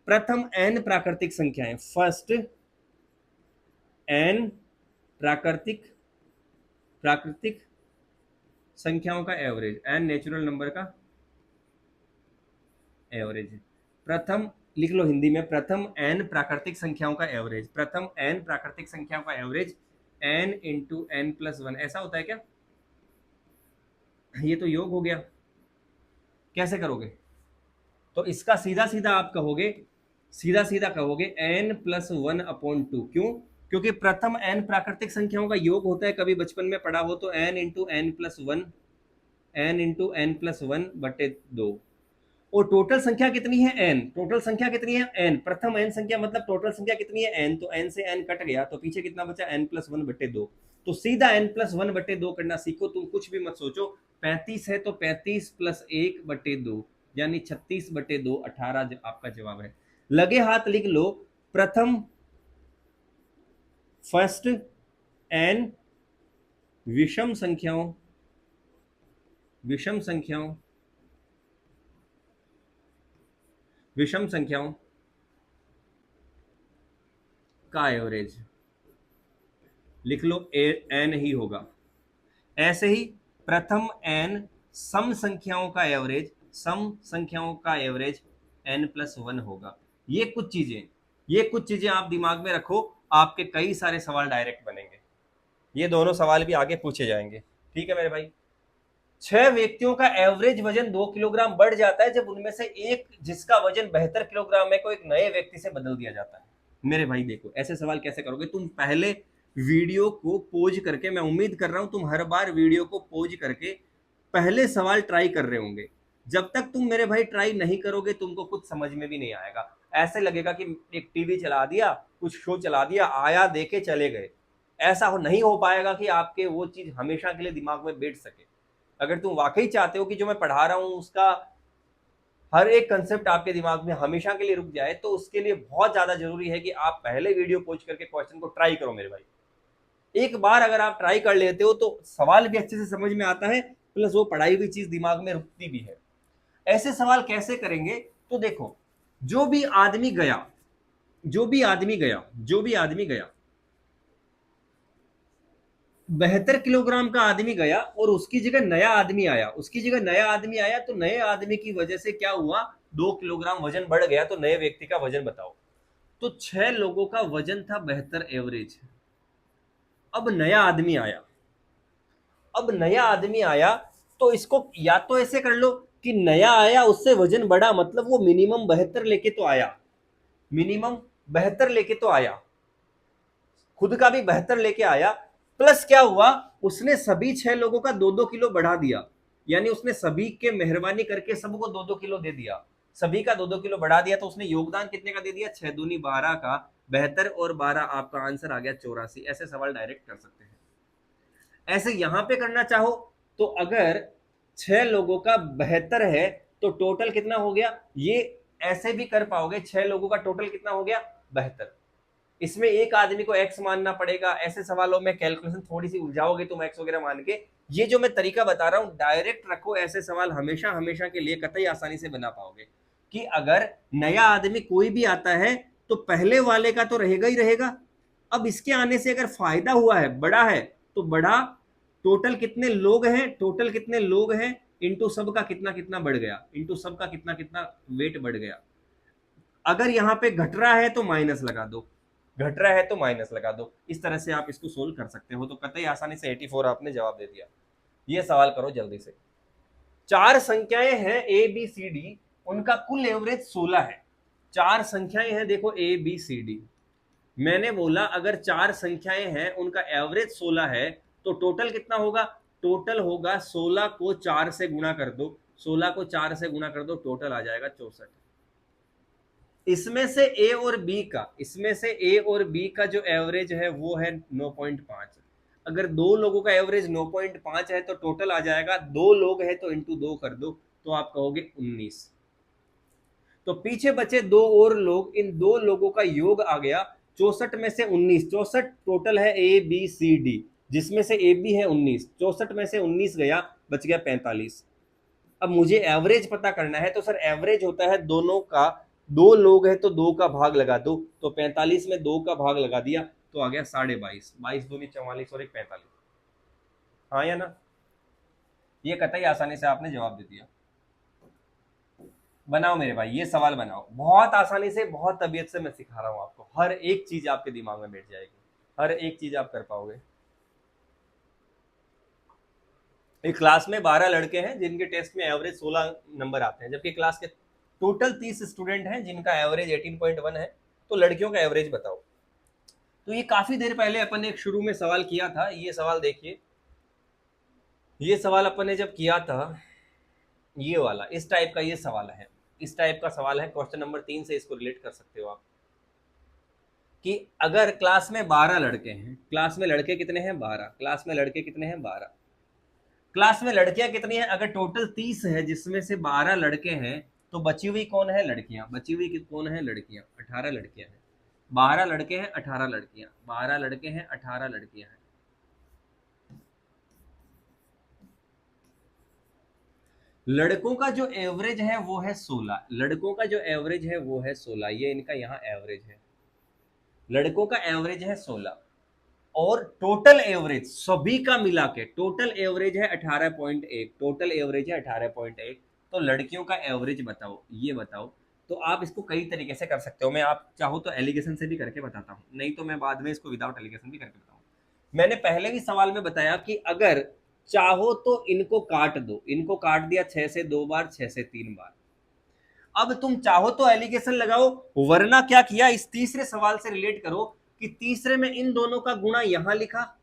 प्रथम n प्राकृतिक संख्याएं, फर्स्ट n प्राकृतिक प्राकृतिक संख्याओं का एवरेज, n नेचुरल नंबर का एवरेज। प्रथम लिख लो हिंदी में, प्रथम n प्राकृतिक संख्याओं का एवरेज, प्रथम n प्राकृतिक संख्याओं का average n into n plus 1, ऐसा होता है क्या, ये तो योग हो गया, कैसे करोगे, तो इसका सीधा सीधा आप कहोगे, सीधा सीधा कहोगे n प्लस 1/2, क्यों, क्योंकि प्रथम n प्राकृतिक संख्याओं का योग होता है, कभी बचपन में पढ़ा हो तो n into n plus 1, n into n plus 1/2, और टोटल संख्या कितनी है n, टोटल संख्या कितनी है n, प्रथम n संख्या मतलब टोटल संख्या कितनी है n, तो n से n कट गया तो पीछे कितना बचा n प्लस 1/2, तो सीधा n प्लस 1/2 करना सीखो, तुम कुछ भी मत सोचो, 35 है तो 35 प्लस 1/2 यानी 36/2, 18 आपका जवाब है। लगे हाथ लिख लो, प्रथम फर्स्ट एन विषम संख्याओं, विषम संख्याओं, विषम संख्याओं का एवरेज लिख लो, एन ही होगा। ऐसे ही प्रथम एन सम संख्याओं का एवरेज, सम संख्याओं का एवरेज n प्लस 1 होगा। ये कुछ चीजें, ये कुछ चीजें आप दिमाग में रखो, आपके कई सारे सवाल डायरेक्ट बनेंगे। ये दोनों सवाल भी आगे पूछे जाएंगे। ठीक है मेरे भाई। 6 व्यक्तियों का एवरेज वजन 2 किलोग्राम बढ़ जाता है जब उनमें से एक जिसका वजन 72 किलोग्राम है को एक नए व्यक्ति से बदल दिया जाता है। मेरे भाई देखो ऐसे सवाल कैसे करोगे तुम, पहले वीडियो को पोज करके, मैं उम्मीद कर रहा हूं तुम हर बार वीडियो को पोज करके पहले सवाल ट्राई कर रहे होंगे। जब तक तुम मेरे भाई ट्राई नहीं करोगे तुमको कुछ समझ में भी नहीं आएगा। ऐसे लगेगा कि एक टीवी चला दिया, कुछ शो चला दिया, आया देखे चले गए। ऐसा नहीं हो पाएगा कि आपके वो चीज हमेशा के लिए दिमाग में बैठ सके। अगर तुम वाकई चाहते हो कि जो मैं पढ़ा रहा हूं उसका हर एक कंसेप्ट आपके दिमाग में हमेशा के लिए रुक जाए, तो उसके लिए बहुत ज्यादा जरूरी है कि आप पहले वीडियो पोस्ट करके क्वेश्चन को ट्राई करो मेरे भाई। एक बार अगर आप ट्राई कर लेते हो तो सवाल भी अच्छे से समझ में आता है, प्लस वो पढ़ाई हुई चीज दिमाग में रुकती भी है। ऐसे सवाल कैसे करेंगे, तो देखो जो भी आदमी गया, जो भी आदमी गया, जो भी आदमी गया, 72 किलोग्राम का आदमी गया और उसकी जगह नया आदमी आया, उसकी जगह नया आदमी आया, तो नए आदमी की वजह से क्या हुआ, 2 किलोग्राम वजन बढ़ गया। तो नए व्यक्ति का वजन बताओ। तो 6 लोगों का वजन था 72 एवरेज। अब नया आदमी आया, अब नया आदमी आया, तो इसको या तो ऐसे कर लो कि नया आया उससे वजन बढ़ा, मतलब वो मिनिमम 72 लेके तो आया, मिनिमम 72 लेके तो आया, खुद का भी 72 लेके आया, प्लस क्या हुआ, उसने सभी 6 लोगों का 2-2 किलो बढ़ा दिया। यानी उसने सभी के मेहरबानी करके सबको 2-2 किलो दे दिया, सभी का 2-2 किलो बढ़ा दिया। तो उसने योगदान कितने का दे दिया, 6 दूनी 12 का, 72 और 12 आपका आंसर आ गया 84। ऐसे सवाल डायरेक्ट कर सकते हैं। ऐसे यहां पे करना चाहो तो अगर 6 लोगों का 72 है तो टोटल कितना हो गया, ये ऐसे भी कर पाओगे। 6 लोगों का टोटल कितना हो गया, 72। इसमें एक आदमी को एक्स मानना पड़ेगा। ऐसे सवालों में कैलकुलेशन थोड़ी सी उलझाओगे तुम एक्स वगैरह मान के। ये जो मैं तरीका बता रहा हूं डायरेक्ट रखो, ऐसे सवाल हमेशा हमेशा के लिए कतई आसानी से बना पाओगे। कि अगर नया आदमी कोई भी आता है तो पहले वाले का तो रहेगा ही रहेगा। अब इसके आने से अगर फायदा हुआ है, बड़ा है, तो बड़ा, टोटल कितने लोग हैं, टोटल कितने लोग हैं इंटू सब का कितना कितना बढ़ गया, इंटू सब का कितना कितना वेट बढ़ गया। अगर यहां पे घट रहा है तो माइनस लगा दो, घट रहा है तो माइनस लगा दो। इस तरह से आप इसको सोल्व कर सकते हो। तो कतई आसानी से 84 आपने जवाब दे दिया। ये सवाल करो जल्दी से। 4 संख्याएं हैं ए बी सी डी, उनका कुल एवरेज 16 है। 4 संख्याएं हैं, देखो ए बी सी डी। मैंने बोला अगर 4 संख्याएं हैं उनका एवरेज 16 है तो टोटल कितना होगा, टोटल होगा 16 को 4 से गुणा कर दो, 16 को 4 से गुणा कर दो, टोटल आ जाएगा 64। इसमें से ए और बी का, इसमें से ए और बी का जो एवरेज है वो है 9.5। अगर दो लोगों का एवरेज 9.5 है तो टोटल आ जाएगा, दो लोग हैं तो इंटू 2 कर दो तो आप कहोगे 19। तो पीछे बचे दो और लोग, इन दो लोगों का योग आ गया 64 में से 19। 64 टोटल है ए बी सी डी, जिसमें से ए बी है 19। 64 में से 19 गया, बच गया 45। अब मुझे एवरेज पता करना है, तो सर एवरेज होता है दोनों का, दो लोग हैं तो 2 का भाग लगा दो, तो 45 में 2 का भाग लगा दिया तो आ गया 22.5। 22 दूनी 44 और एक 45। हाँ या ना, ये कतई आसानी से आपने जवाब दे दिया। बनाओ मेरे भाई, ये सवाल बनाओ बहुत आसानी से, बहुत तबीयत से मैं सिखा रहा हूं आपको। हर एक चीज आपके दिमाग में बैठ जाएगी, हर एक चीज आप कर पाओगे। एक क्लास में 12 लड़के हैं जिनके टेस्ट में एवरेज 16 नंबर आते हैं, जबकि क्लास के टोटल 30 स्टूडेंट हैं जिनका एवरेज 18.1 है। तो लड़कियों का एवरेज बताओ। तो ये काफी देर पहले अपन ने एक शुरू में सवाल किया था। ये सवाल देखिए, ये सवाल अपन ने जब किया था, ये वाला इस टाइप का ये सवाल है, इस टाइप का सवाल है। क्वेश्चन नंबर 3 से इसको रिलेट कर सकते हो आप। कि अगर क्लास में 12 लड़के हैं, क्लास में लड़के कितने हैं 12, क्लास में लड़के कितने हैं 12, क्लास में लड़कियां कितनी हैं, अगर टोटल 30 है जिसमें से 12 लड़के हैं, तो बची हुई कौन है, लड़कियां। बची हुई कौन है, लड़कियां। 18 लड़कियां हैं। 12 लड़के हैं, 18 लड़कियां, 12 लड़के हैं, 18 लड़कियां हैं। लड़कों का जो एवरेज है वो है 16, लड़कों का जो एवरेज है वो है 16, ये इनका यहाँ एवरेज है। लड़कों का एवरेज है 16 और टोटल एवरेज सभी का मिला के टोटल एवरेज है 18.1, टोटल एवरेज है 18.1। तो लड़कियों का एवरेज बताओ, ये बताओ। तो आप इसको कई तरीके से कर सकते हो। मैं आप चाहो तो एलिगेशन से भी करके बताता हूँ, नहीं तो मैं बाद में इसको विदाउट एलिगेशन भी करके बताऊँ। मैंने पहले भी सवाल में बताया कि अगर चाहो तो इनको काट दो, इनको काट दिया 6 से 2 बार, 6 से 3 बार। अब तुम चाहो तो एलिगेशन लगाओ, वरना क्या किया, इस तीसरे सवाल से रिलेट करो कि तीसरे में इन दोनों का गुणा यहां लिखा,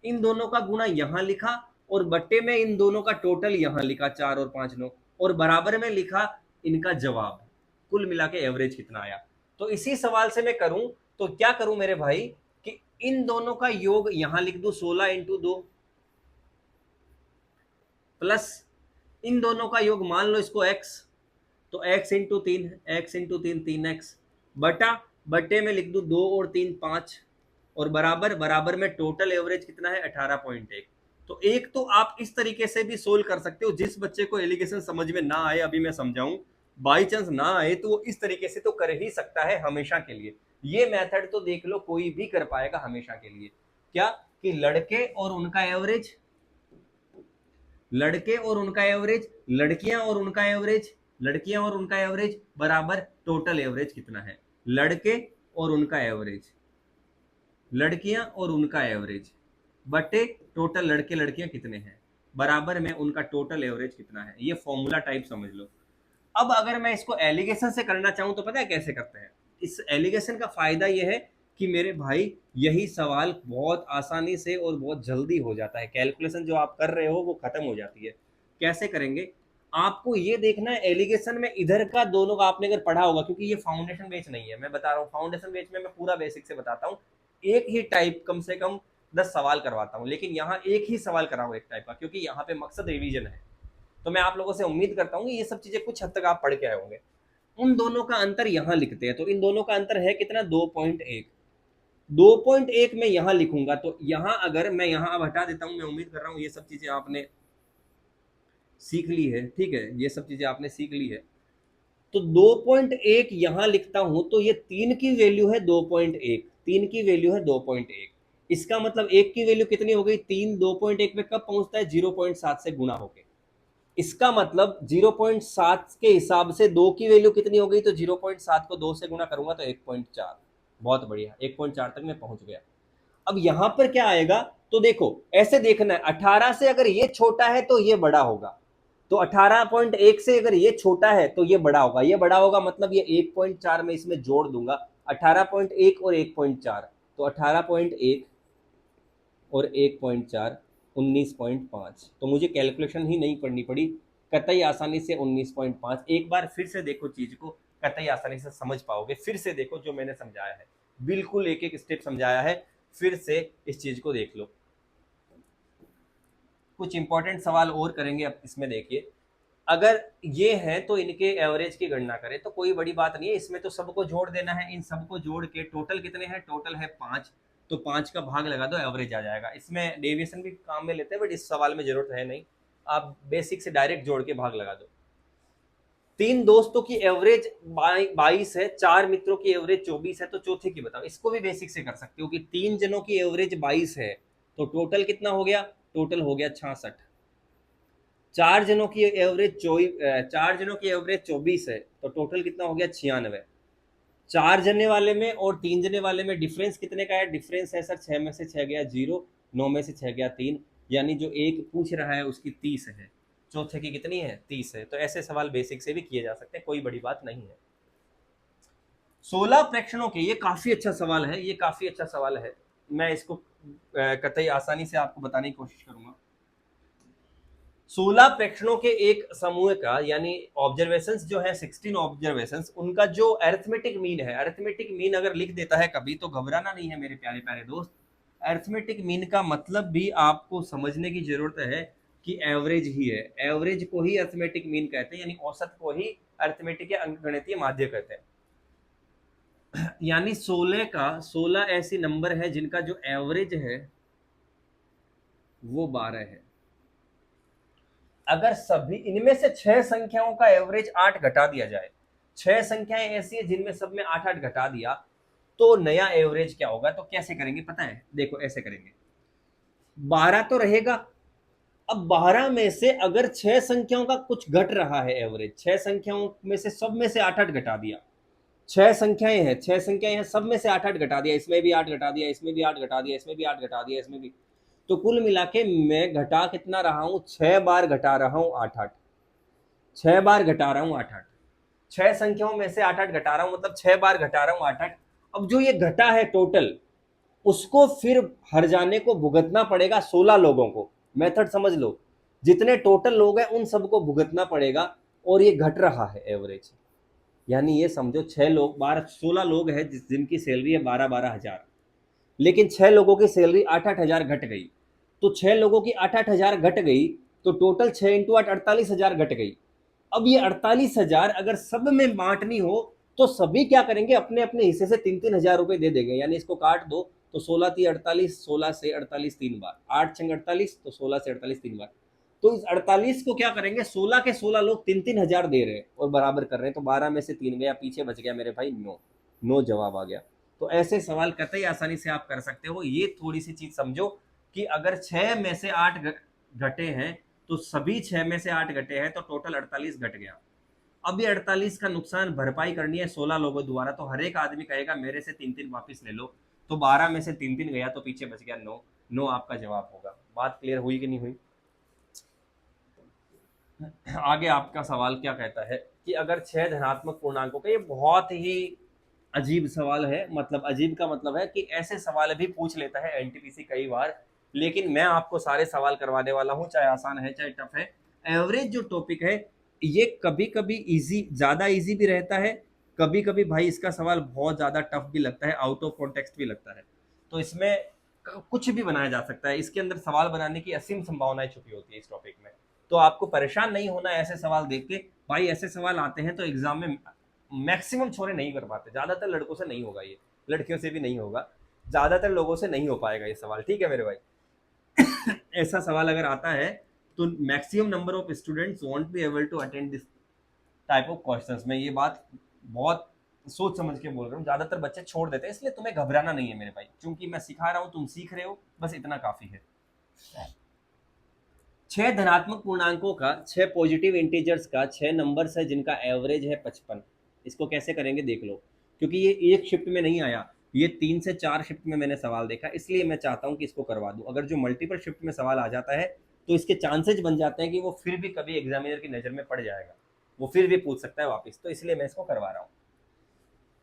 इन दोनों का गुणा यहां लिखा, और बट्टे में इन दोनों का टोटल यहां लिखा 4 और 5 9, और बराबर में लिखा इनका जवाब, कुल मिला के एवरेज कितना आया। तो इसी सवाल से मैं करूं तो क्या करूं मेरे भाई कि इन दोनों का योग यहां लिख दूं 16 इंटू 2, प्लस इन दोनों का योग मान लो इसको x, तो x into 3, x into 3 3x, बटा बटे में लिख दूं 2 और 3 5, और बराबर बराबर में टोटल एवरेज कितना है 18.1। तो एक तो आप इस तरीके से भी सोल्व कर सकते हो, जिस बच्चे को एलिगेशन समझ में ना आए, अभी मैं समझाऊं, बाई चांस ना आए तो वो इस तरीके से तो कर ही सकता है हमेशा के लिए। ये मेथड तो देख लो कोई भी कर पाएगा हमेशा के लिए। क्या कि लड़के और उनका एवरेज, लड़के और उनका एवरेज, लड़कियां और उनका एवरेज, लड़कियां और उनका एवरेज बराबर टोटल एवरेज कितना है, लड़के और उनका एवरेज, लड़कियां और उनका एवरेज बटे टोटल लड़के लड़कियां कितने हैं, बराबर में उनका टोटल एवरेज कितना है। ये फॉर्मूला टाइप समझ लो। अब अगर मैं इसको एलिगेशन से करना चाहूं तो पता है कैसे करते हैं। इस एलिगेशन का फायदा यह है कि मेरे भाई यही सवाल बहुत आसानी से और बहुत जल्दी हो जाता है, कैलकुलेशन जो आप कर रहे हो वो खत्म हो जाती है। कैसे करेंगे, आपको ये देखना है एलिगेशन में इधर का दोनों का आपने अगर पढ़ा होगा, क्योंकि ये फाउंडेशन बेच नहीं है, मैं बता रहा हूँ फाउंडेशन बेच में मैं पूरा बेसिक से बताता हूँ, एक ही टाइप कम से कम 10 सवाल करवाता हूँ, लेकिन यहाँ एक ही सवाल कराऊँ एक टाइप का, क्योंकि यहाँ पे मकसद रिवीजन है। तो मैं आप लोगों से उम्मीद करता हूँ कि ये सब चीजें कुछ हद तक आप पढ़ के आए होंगे। उन दोनों का अंतर यहां लिखते हैं, तो इन दोनों का अंतर है कितना 2.1, 2.1 मैं यहां लिखूंगा, तो यहां अगर मैं यहां अब हटा देता हूं, मैं उम्मीद कर रहा हूं ये सब चीजें आपने सीख ली है, ठीक है, ये सब चीजें आपने सीख ली है। तो 2.1 यहां लिखता हूं तो ये 3 की वैल्यू है 2.1, 3 की वैल्यू है 2.1, इसका मतलब 1 की वैल्यू कितनी हो गई 3, 2.1 पे कब पहुंचता है 0.7 से गुना होके, इसका मतलब 0.7 के हिसाब से 2 की वैल्यू कितनी हो गई, तो 0.7 को 2 से गुना करूंगा तो 1.4, बहुत बढ़िया 1.4 तक मैं पहुंच गया। अब यहां पर क्या आएगा, तो देखो ऐसे देखना है, 18 से अगर ये छोटा है तो ये बड़ा होगा, तो 18.1 से अगर ये छोटा है तो ये बड़ा होगा, ये बड़ा होगा मतलब ये 1.4 में इसमें जोड़ दूंगा, 18.1 और 1.4, तो 18.1 और 1.4 19.5, तो मुझे कैलकुलेशन ही नहीं पढ़नी पड़ी, कतई आसानी से 19.5। एक बार फिर से देखो चीज को, कतई आसानी से समझ पाओगे, फिर से देखो जो मैंने समझाया है, बिल्कुल एक एक स्टेप समझाया है, फिर से इस चीज को देख लो। कुछ इंपॉर्टेंट सवाल और करेंगे अब इसमें, देखिए अगर ये है तो इनके एवरेज की गणना करें, तो कोई बड़ी बात नहीं है, इसमें तो सबको जोड़ देना है, इन सबको जोड़ के टोटल कितने हैं, टोटल है 5, तो 5 का भाग लगा दो एवरेज आ जाएगा। इसमें डेविएशन भी काम में लेते हैं बट इस सवाल में जरूरत है नहीं, आप बेसिक से डायरेक्ट जोड़ के भाग लगा दो। 3 दोस्तों की एवरेज 22 है, 4 मित्रों की एवरेज 24 है, तो चौथे की बताओ, इसको भी बेसिक से कर सकते हो कि 3 जनों की एवरेज 22 है, तो टोटल कितना हो गया, टोटल हो गया 66, 4 जनों की एवरेज 24 है, तो टोटल कितना हो गया 96, 4 जने वाले में और 3 जने वाले में डिफरेंस कितने का है, डिफरेंस है सर 6 में से 6 गया 0, 9 में से 6 गया 3, यानी जो एक पूछ रहा है उसकी 30 है, चौथे की कितनी है 30 है। तो ऐसे सवाल बेसिक से भी किए जा सकते हैं, कोई बड़ी बात नहीं है। 16 प्रेक्षणों के, ये काफी अच्छा सवाल है, ये काफी अच्छा सवाल है, मैं इसको कतई आसानी से आपको बताने की कोशिश करूंगा। 16 प्रेक्षणों के एक समूह का, यानी ऑब्जर्वेशंस जो है 16 ऑब्जर्वेशंस, उनका जो अरिथमेटिक मीन है, अरिथमेटिक मीन अगर लिख देता है कभी तो घबराना नहीं है मेरे प्यारे प्यारे दोस्त। अरिथमेटिक मीन का मतलब भी आपको समझने की जरूरत है कि एवरेज ही है, एवरेज को ही अरिथमेटिक मीन कहते हैं, यानी औसत को ही अरिथमेटिक या अंकगणितीय माध्य कहते हैं। यानी 16 का 16 ऐसी नंबर है जिनका जो एवरेज है वो 12 है। अगर सभी इनमें से 6 संख्याओं का एवरेज 8 घटा दिया जाए, 6 संख्याएं ऐसी है जिनमें सब में 8 घटा दिया, तो नया एवरेज क्या होगा, तो कैसे करेंगे पता है, देखो ऐसे करेंगे, 12 तो रहेगा, अब 12 में से अगर 6 संख्याओं का कुछ घट रहा है एवरेज, 6 संख्याओं में से सब में से 8 घटा दिया, छह संख्याएं हैं, छह संख्याएं हैं, सब में से आठ आठ घटा दिया, इसमें भी आठ घटा दिया, इसमें भी आठ घटा दिया, इसमें भी आठ घटा दिया, इसमें भी, तो कुल मिला के मैं घटा कितना रहा हूं, 6 बार घटा रहा हूं आठ आठ, 6 बार घटा रहा हूं आठ आठ, छह संख्याओं में से आठ आठ घटा रहा हूं, मतलब 6 बार घटा रहा हूं आठ आठ। अब जो ये घटा है टोटल, उसको फिर हर जाने को भुगतना पड़ेगा 16 लोगों को। मेथड समझ लो, जितने टोटल लोग हैं उन सबको भुगतना पड़ेगा, और ये घट रहा है एवरेज। यानी ये समझो 6 लोग, 16 लोग हैं जिनकी सैलरी है 12-12 हज़ार, लेकिन 6 लोगों की सैलरी 8-8 हज़ार घट गई, तो 6 लोगों की 8-8 हज़ार घट गई, तो टोटल 6 × 8 48 हज़ार घट गई। अब ये 48 हज़ार अगर सब में बांटनी हो, तो सभी क्या करेंगे, अपने अपने हिस्से से 3-3 हज़ार रुपए दे देंगे। यानी इसको काट दो, तो 16×3 = 48, 16 से 48 3 बार, 8×6 = 48, तो 16 से 48 3 बार। तो इस 48 को क्या करेंगे, 16 के 16 लोग 3-3 हज़ार दे रहे हैं और बराबर कर रहे हैं, तो 12 में से 3 गया, पीछे बच गया मेरे भाई 9, 9 जवाब आ गया। तो ऐसे सवाल कतई आसानी से आप कर सकते हो। ये थोड़ी सी चीज समझो कि अगर 6 में से 8 घटे हैं, तो सभी 6 में से 8 घटे हैं, तो टोटल 48 घट गया। अब ये 48 का नुकसान भरपाई करनी है 16 लोगों द्वारा, तो हर एक आदमी कहेगा मेरे से 3-3 वापस ले लो, तो 12 में से 3-3 गया, तो पीछे बच गया 9, 9 आपका जवाब होगा। बात क्लियर हुई कि नहीं हुई? आगे आपका सवाल क्या कहता है कि अगर 6 धनात्मक पूर्णांकों का, ये बहुत ही अजीब सवाल है, मतलब अजीब का मतलब है कि ऐसे सवाल भी पूछ लेता है एनटीपीसी कई बार, लेकिन मैं आपको सारे सवाल करवाने वाला हूं, चाहे आसान है चाहे टफ है। एवरेज जो टॉपिक है, ये कभी कभी इजी, ज्यादा इजी भी रहता है, कभी कभी भाई इसका सवाल बहुत ज्यादा टफ भी लगता है, आउट ऑफ कॉन्टेक्स्ट भी लगता है, तो इसमें कुछ भी बनाया जा सकता है, इसके अंदर सवाल बनाने की असीम संभावनाएं छुपी होती है इस टॉपिक में। तो आपको परेशान नहीं होना ऐसे सवाल देख के, भाई ऐसे सवाल आते हैं तो एग्जाम में मैक्सिमम छोरे नहीं कर पाते, ज्यादातर लड़कों से नहीं होगा ये, लड़कियों से भी नहीं होगा, ज्यादातर लोगों से नहीं हो पाएगा ये सवाल, ठीक है मेरे भाई? ऐसा सवाल अगर आता है, तो maximum number of students won't be able to attend this type of questions. मैं ये बात बहुत सोच समझ के बोल रहा हूँ, ज्यादातर बच्चे छोड़ देते हैं, इसलिए तुम्हें घबराना नहीं है मेरे भाई, क्योंकि मैं सिखा रहा हूँ, तुम सीख रहे हो, बस इतना काफी है। 6 धनात्मक पूर्णांकों का, 6 पॉजिटिव इंटीजर्स का 6 नंबर्स है जिनका एवरेज है 55। इसको कैसे करेंगे देख लो, क्योंकि ये एक शिफ्ट में नहीं आया, ये 3 से 4 शिफ्ट में मैंने सवाल देखा, इसलिए मैं चाहता हूं कि इसको करवा दूं। अगर जो मल्टीपल शिफ्ट में सवाल आ जाता है, तो इसके चांसेज बन जाते हैं कि वो फिर भी कभी एग्जामिनर की नज़र में पड़ जाएगा, वो फिर भी पूछ सकता है वापस, तो इसलिए मैं इसको करवा रहा हूँ।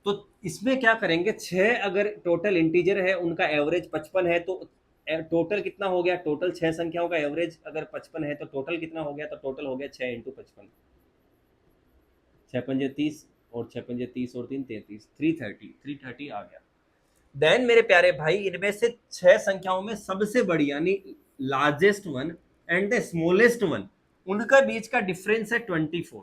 तो इसमें क्या करेंगे, 6 अगर टोटल इंटीजर है, उनका एवरेज 55 है, तो टोटल कितना हो गया, टोटल 6 संख्याओं का एवरेज अगर 55 है, तो टोटल कितना हो गया, तो टोटल हो गया 6 × 55, 6×5 = 30, और 6×5 और 3 33, 330 आ गया। देन मेरे प्यारे भाई, इनमें से 6 संख्याओं में सबसे बड़ी यानी largest one and the smallest one, उनका बीच का डिफरेंस है 24।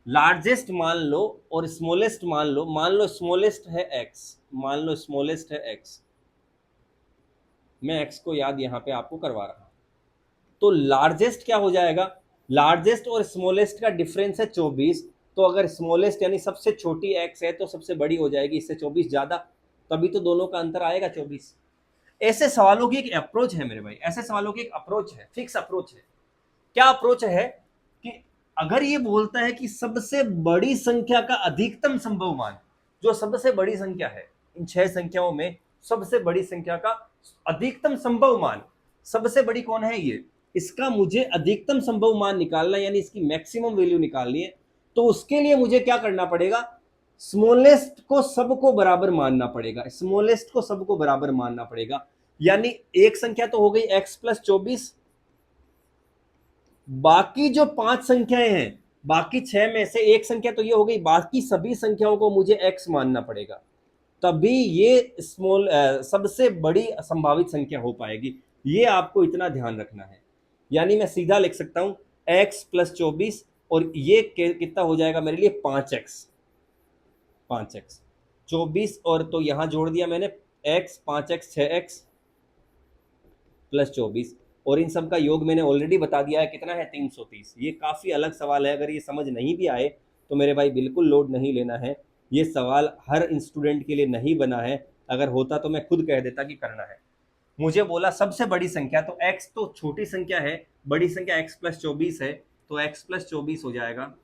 लार्जेस्ट मान लो और स्मॉलेस्ट मान लो स्मॉलेस्ट है x, मान लो स्मॉलेस्ट है x, मैं x को याद यहां पे आपको करवा रहा हूं। तो लार्जेस्ट क्या हो जाएगा, लार्जेस्ट और स्मॉलेस्ट का डिफरेंस है 24, तो अगर स्मॉलेस्ट यानी सबसे छोटी x है, तो सबसे बड़ी हो जाएगी इससे 24 ज्यादा, तभी तो दोनों का अंतर आएगा 24। ऐसे सवालों की एक अप्रोच है मेरे भाई, ऐसे सवालों की एक अप्रोच है, फिक्स अप्रोच है। क्या अप्रोच है कि अगर ये बोलता है कि सबसे बड़ी संख्या का अधिकतम संभव मान, जो सबसे बड़ी संख्या है इन 6 संख्याओं में, सबसे बड़ी संख्या का अधिकतम संभव मान, सबसे बड़ी कौन है ये, इसका मुझे अधिकतम संभव मान निकालना, यानी इसकी मैक्सिमम वैल्यू निकालनी है, तो उसके लिए मुझे क्या करना पड़ेगा, स्मॉलेस्ट को सबको बराबर मानना पड़ेगा, स्मॉलेस्ट को सबको बराबर मानना पड़ेगा। यानी एक संख्या तो हो गई x + 24, बाकी जो 5 संख्याएं हैं, बाकी 6 में से एक संख्या तो ये हो गई, बाकी सभी संख्याओं को मुझे x मानना पड़ेगा, तभी ये सबसे बड़ी संभावित संख्या हो पाएगी। ये आपको इतना ध्यान रखना है। यानी मैं सीधा लिख सकता हूं x + 24, और ये कितना हो जाएगा मेरे लिए 5x, 5x 24, और तो यहां जोड़ दिया मैंने x, 5x 6x + 24, और इन सब का योग मैंने ऑलरेडी बता दिया है कितना है, 330। ये काफ़ी अलग सवाल है, अगर ये समझ नहीं भी आए तो मेरे भाई बिल्कुल लोड नहीं लेना है, ये सवाल हर स्टूडेंट के लिए नहीं बना है, अगर होता तो मैं खुद कह देता कि करना है। मुझे बोला सबसे बड़ी संख्या, तो x तो छोटी संख्या है, बड़ी संख्या x + 24 है, तो x + 24 हो जाएगा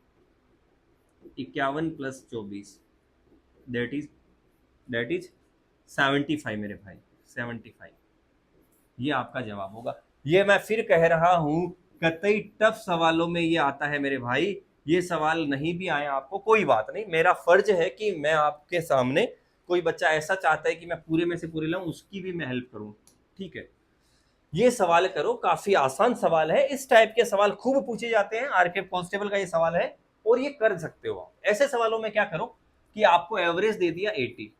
51 + 24, दैट इज 75 मेरे भाई, 75। ये आपका जवाब होगा। ये मैं फिर कह रहा हूं, कतई टफ सवालों में ये आता है मेरे भाई। ये सवाल नहीं भी आए आपको कोई बात नहीं, मेरा फर्ज है कि मैं आपके सामने, कोई बच्चा ऐसा चाहता है कि मैं पूरे में से पूरे लाऊं, उसकी भी मैं हेल्प करूं, ठीक है। ये सवाल करो, काफी आसान सवाल है। इस टाइप के सवाल खूब पूछे जाते हैं, आरके कांस्टेबल का ये सवाल है और ये कर सकते हो आप। ऐसे सवालों में क्या करो कि आपको एवरेज दे दिया 80,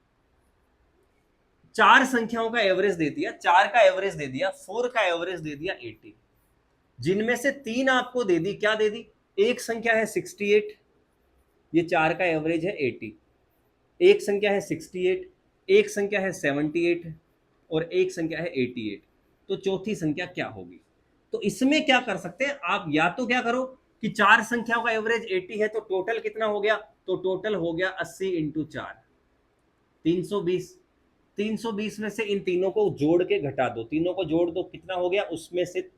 चार संख्याओं का एवरेज दे दिया, चार का एवरेज दे दिया, 4 का एवरेज दे दिया 80, जिनमें से 3 आपको दे दी, क्या दे दी, एक संख्या है 68, ये 4 का एवरेज है 80, एक संख्या है 68, एक संख्या है 78 और एक संख्या है 88। तो चौथी संख्या क्या होगी? तो इसमें क्या कर सकते हैं आप, या तो क्या करो कि चार संख्याओं का एवरेज 80 है तो टोटल कितना हो गया, तो टोटल हो गया 80 इंटू 4, 320। 320 में से इन तीनों को जोड़ के घटा दो, तीनों को जोड़ दो, कितना हो गया, उसमें से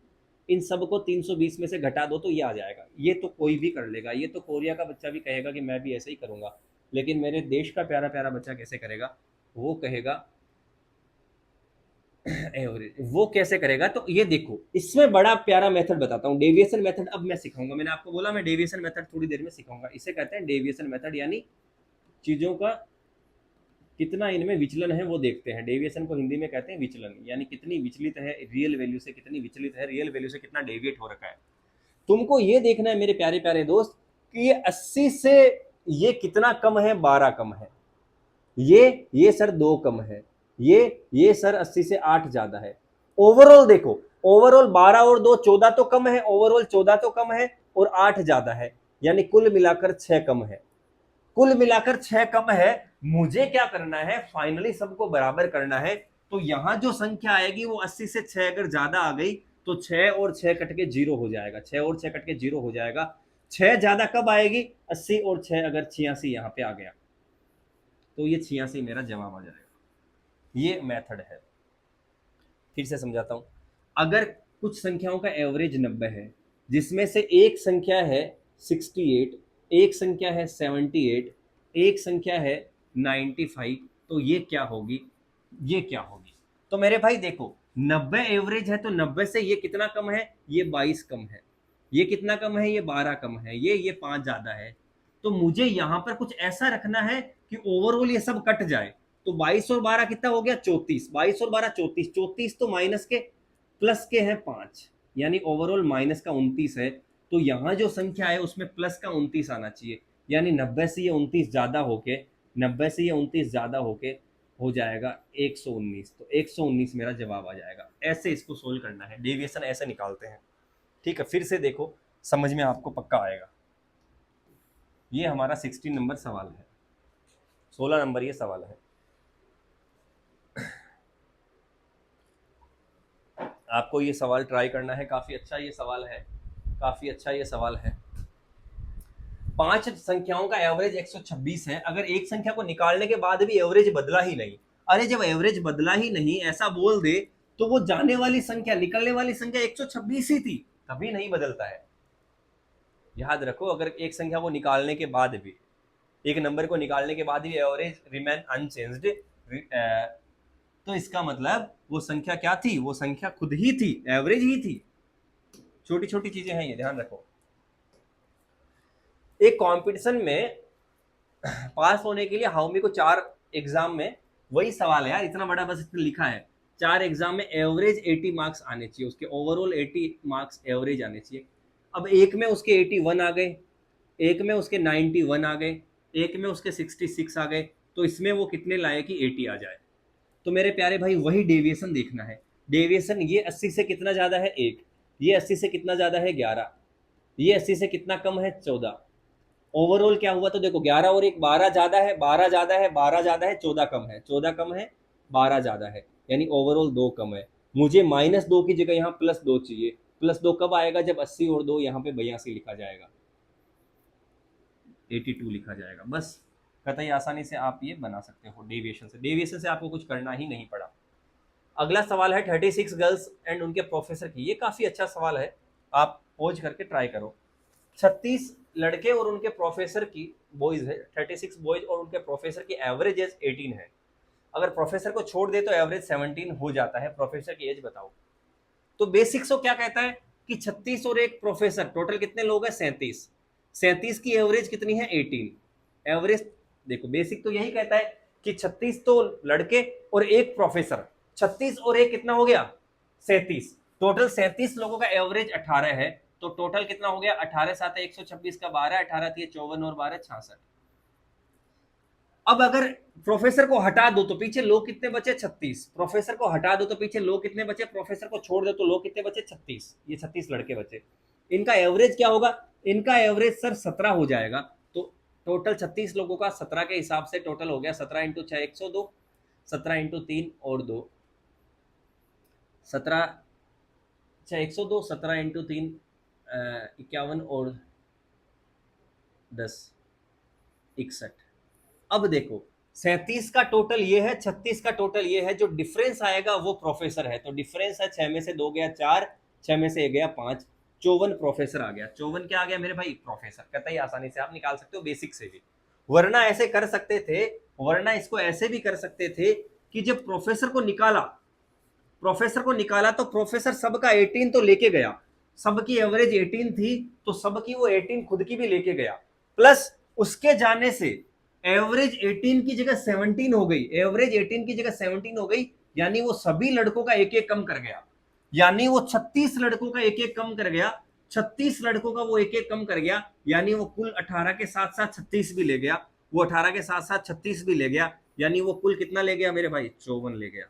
इन सब को 320 में से घटा दो तो ये आ जाएगा। ये तो कोई भी कर लेगा, ये तो कोरिया का बच्चा भी कहेगा कि मैं भी ऐसे ही करूंगा, लेकिन मेरे देश का प्यारा प्यारा बच्चा कैसे करेगा, वो कहेगा एवरेज। वो कैसे करेगा, तो ये देखो, इसमें बड़ा प्यारा मेथड बताता हूँ, डेविएशन मेथड अब मैं सिखाऊंगा। मैंने आपको बोला मैं डेविएशन मेथड थोड़ी देर में सिखाऊंगा। इसे कहते हैं डेविएशन मेथड, यानी चीजों का कितना इनमें विचलन है वो देखते हैं। डेविएशन को हिंदी में कहते हैं विचलन, यानी कितनी विचलित है रियल वैल्यू से, कितनी विचलित है रियल वैल्यू से, कितना डेविएट हो रखा है। तुमको ये देखना है मेरे प्यारे प्यारे दोस्त कि ये 80 से ये कितना कम है, 12 कम है, ये सर 2 कम है, ये सर 80 से 8 ज्यादा है। ओवरऑल देखो, ओवरऑल 12 और 2 14 तो कम है, ओवरऑल 14 तो कम है और 8 ज्यादा है, यानी कुल मिलाकर 6 कम है, कुल मिलाकर 6 कम है। मुझे क्या करना है, फाइनली सबको बराबर करना है। तो यहां जो संख्या आएगी वो 80 से 6 अगर ज्यादा आ गई तो 6 और 6 कट के 0 हो जाएगा, 6 और 6 कट के 0 हो जाएगा। 6 ज्यादा कब आएगी, 80 और 6 अगर 86 यहां पे आ गया तो ये 86 मेरा जवाब आ जाएगा। ये मेथड है, फिर से समझाता हूं। अगर कुछ संख्याओं का एवरेज 90 है, जिसमें से एक संख्या है 68, एक संख्या है 78, एक संख्या है 95, तो ये क्या होगी, ये क्या होगी। तो मेरे भाई देखो, 90 एवरेज है तो 90 से ये कितना कम है, ये 22 कम है, ये कितना कम है, ये 12 कम है, ये 5 ज्यादा है। तो मुझे यहां पर कुछ ऐसा रखना है कि ओवरऑल ये सब कट जाए। तो 22 और 12 कितना हो गया, 34, 22 और 12 34, 34 तो माइनस के प्लस के हैं 5, यानी ओवरऑल माइनस का 29 है। तो यहां जो संख्या है उसमें प्लस का 29 आना चाहिए, यानी 90 से ये 29 ज्यादा होके, 90 से ये 29 ज्यादा होके हो जाएगा 119। तो 119 मेरा जवाब आ जाएगा। ऐसे इसको सोल्व करना है, डेविएशन ऐसे निकालते हैं, ठीक है। फिर से देखो, समझ में आपको पक्का आएगा। ये हमारा 16 नंबर सवाल है, 16 नंबर ये सवाल है। आपको ये सवाल ट्राई करना है, काफी अच्छा ये सवाल है, काफी अच्छा ये सवाल है। 5 संख्याओं का एवरेज 126 है, अगर एक संख्या को निकालने के बाद भी एवरेज बदला ही नहीं, अरे जब एवरेज बदला ही नहीं ऐसा बोल दे तो वो जाने वाली संख्या, निकलने वाली संख्या 126 ही थी, कभी नहीं बदलता है। याद रखो, अगर एक संख्या को निकालने के बाद भी, एक नंबर को निकालने के बाद भी एवरेज रिमेन अनचेंज्ड, तो इसका मतलब वो संख्या क्या थी, वो संख्या खुद ही थी, एवरेज ही थी। छोटी छोटी चीजें हैं ये, ध्यान रखो। एक कंपटीशन में पास होने के लिए हाउमी को 4 एग्जाम में, वही सवाल है यार, इतना बड़ा बस इसमें लिखा है, 4 एग्जाम में एवरेज 80 मार्क्स आने चाहिए, उसके ओवरऑल 80 मार्क्स एवरेज आने चाहिए। अब एक में उसके 81 आ गए, एक में उसके 91 आ गए, एक में उसके 66 आ गए, तो इसमें वो कितने लाए कि 80 आ जाए। तो मेरे प्यारे भाई वही डेविएशन देखना है। डेविएशन ये 80 से कितना ज्यादा है 1, ये 80 से कितना ज्यादा है 11, ये 80 से कितना कम है 14। ओवरऑल क्या हुआ, तो देखो 11 और 1 12 ज्यादा है, 12 ज्यादा है, 12 ज्यादा है, 14 कम है, 14 कम है, 12 ज्यादा है, यानी ओवरऑल 2 कम है। मुझे -2 की जगह यहाँ +2 चाहिए। +2 कब आएगा, जब 80 और 2 यहाँ पे 82 लिखा जाएगा, 82 लिखा जाएगा। बस कतई आसानी से आप ये बना सकते हो डेविएशन से। डेविएशन से आपको कुछ करना ही नहीं पड़ा। अगला सवाल है 36 गर्ल्स एंड उनके प्रोफेसर की। ये काफ़ी अच्छा सवाल है, आप पोज करके ट्राई करो। 36 लड़के और उनके प्रोफेसर की बॉयज है, 36 बॉयज और उनके प्रोफेसर की एवरेज एज 18 है। अगर प्रोफेसर को छोड़ दे तो एवरेज 17 हो जाता है। प्रोफेसर की एज बताओ। तो बेसिक्स तो क्या कहता है कि 36 और एक प्रोफेसर, टोटल कितने लोग हैं? 37। 37 की एवरेज कितनी है? 18। एवरेज देखो, बेसिक तो यही कहता है कि 36 तो लड़के और एक प्रोफेसर, 36 और एक कितना हो गया? 37। टोटल 37 लोगों का एवरेज 18 है। तो टोटल कितना हो गया? 18 7 126 का 12, 18 3 54 और 12 66। अब अगर प्रोफेसर को हटा दो तो पीछे लोग कितने बचे? 36। प्रोफेसर को हटा दो तो पीछे लोग कितने बचे? प्रोफेसर को छोड़ दो तो लोग कितने बचे? 36। ये 36 लड़के बचे। इनका एवरेज क्या होगा? इनका एवरेज सर 17 हो जाएगा। तो टोटल 36 लोगों का 17 के हिसाब से टोटल हो गया 17 इंटू 6 102, 17 इंटू 3 और 2 17 6 102, 17 इंटू 3 51 और 10 61। अब देखो, 37 का टोटल ये है, 36 का टोटल ये है, जो डिफरेंस आएगा वो प्रोफेसर है। तो डिफरेंस है 6 में से 2 गया 4, 6 में से 1 गया 5, 54 प्रोफेसर आ गया। 54 क्या आ गया मेरे भाई? प्रोफेसर। कहता ही आसानी से आप निकाल सकते हो बेसिक से भी। वरना ऐसे कर सकते थे, वरना इसको ऐसे भी कर सकते थे कि जब प्रोफेसर को निकाला, प्रोफेसर को निकाला तो प्रोफेसर सबका 18 तो लेके गया, सबकी एवरेज 18 थी तो सबकी वो 18 खुद की भी लेके गया, प्लस उसके जाने से एवरेज 18 की जगह 17 हो गई, एवरेज 18 की जगह 17 हो गई, यानी वो सभी लड़कों का एक एक कम कर गया, यानी वो 36 लड़कों का एक एक कम कर गया, 36 लड़कों का वो एक एक कम कर गया, यानी वो कुल 18 के साथ साथ 36 भी ले गया, वो 18 के साथ साथ 36 भी ले गया, यानी वो कुल कितना ले गया मेरे भाई? 54 ले गया।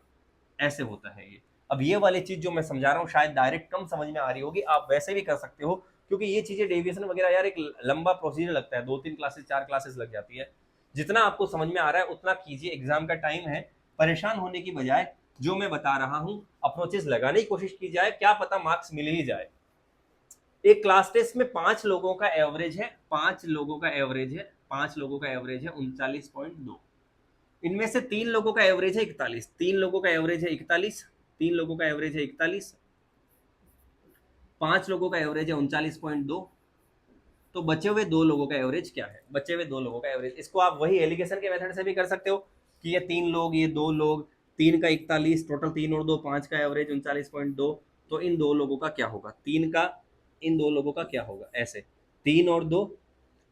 ऐसे होता है ये। अब ये वाली चीज जो मैं समझा रहा हूँ शायद डायरेक्ट कम समझ में आ रही होगी, आप वैसे भी कर सकते हो, क्योंकि ये चीजें डेविएशन वगैरह यार एक लंबा प्रोसीजर लगता है, 2-3 क्लासेस 4 क्लासेस लग जाती है। जितना आपको समझ में आ रहा है उतना कीजिए, एग्जाम का टाइम है, परेशान होने की बजाय जो मैं बता रहा हूँ अप्रोचेस लगाने की कोशिश की जाए, क्या पता मार्क्स मिल ही जाए। एक क्लास टेस्ट में 5 लोगों का एवरेज है, 5 लोगों का एवरेज है, 5 लोगों का एवरेज है 39.2। इनमें से 3 लोगों का एवरेज है 41, 3 लोगों का एवरेज है 41, 3 लोगों का एवरेज है 41, 5 लोगों का एवरेज है 39.2। तो बचे हुए 2 लोगों का एवरेज क्या है? बचे हुए 2 लोगों का एवरेज, इसको आप वही एलिगेशन के मेथड से भी कर सकते हो कि ये 3 लोग, ये 2 लोग, 3 का 41, टोटल 3 और 2 5 का एवरेज 39.2। तो इन 2 लोगों का क्या होगा? 3 का इन 2 लोगों का क्या होगा? ऐसे 3 और 2,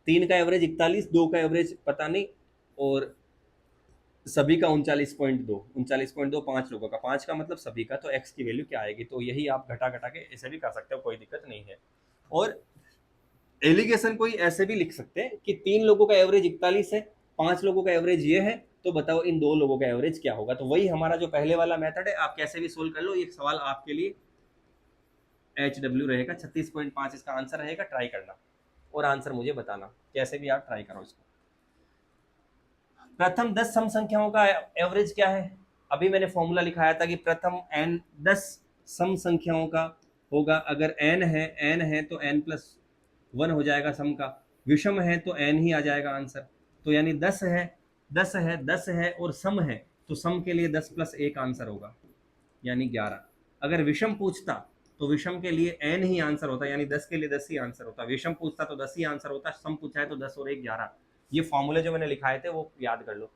3 का एवरेज 41, 2 का एवरेज पता नहीं, और सभी का 39.2, 39.2 5 लोगों का, 5 का मतलब सभी का, तो x की वैल्यू क्या आएगी? तो यही आप घटा घटा के ऐसे भी कर सकते हो, कोई दिक्कत नहीं है। और एलिगेशन कोई ऐसे भी लिख सकते हैं कि 3 लोगों का एवरेज 41 है, 5 लोगों का एवरेज ये है, तो बताओ इन 2 लोगों का एवरेज क्या होगा? तो वही हमारा जो पहले वाला मेथड है, आप कैसे भी सोल्व कर लो, ये सवाल आपके लिए HW रहेगा, 36.5 इसका आंसर रहेगा। ट्राई करना और आंसर मुझे बताना, कैसे भी आप ट्राई करो इसको। प्रथम 10 सम संख्याओं का एवरेज क्या है? अभी मैंने फॉर्मूला लिखाया था कि प्रथम n 10 सम संख्याओं का होगा। अगर n है तो n+1 हो जाएगा सम का, विषम है तो n ही आ जाएगा आंसर। तो यानी 10 है, 10 है, 10 है और सम है, तो सम के लिए 10+1 आंसर होगा, यानी 11। अगर विषम पूछता तो विषम के लिए n ही आंसर होता, यानी 10 के लिए 10 ही आंसर होता, विषम पूछता तो 10 ही आंसर होता, सम पूछा है तो 10 और 1 11। ये फॉर्मूले जो मैंने लिखाए थे वो याद कर लो।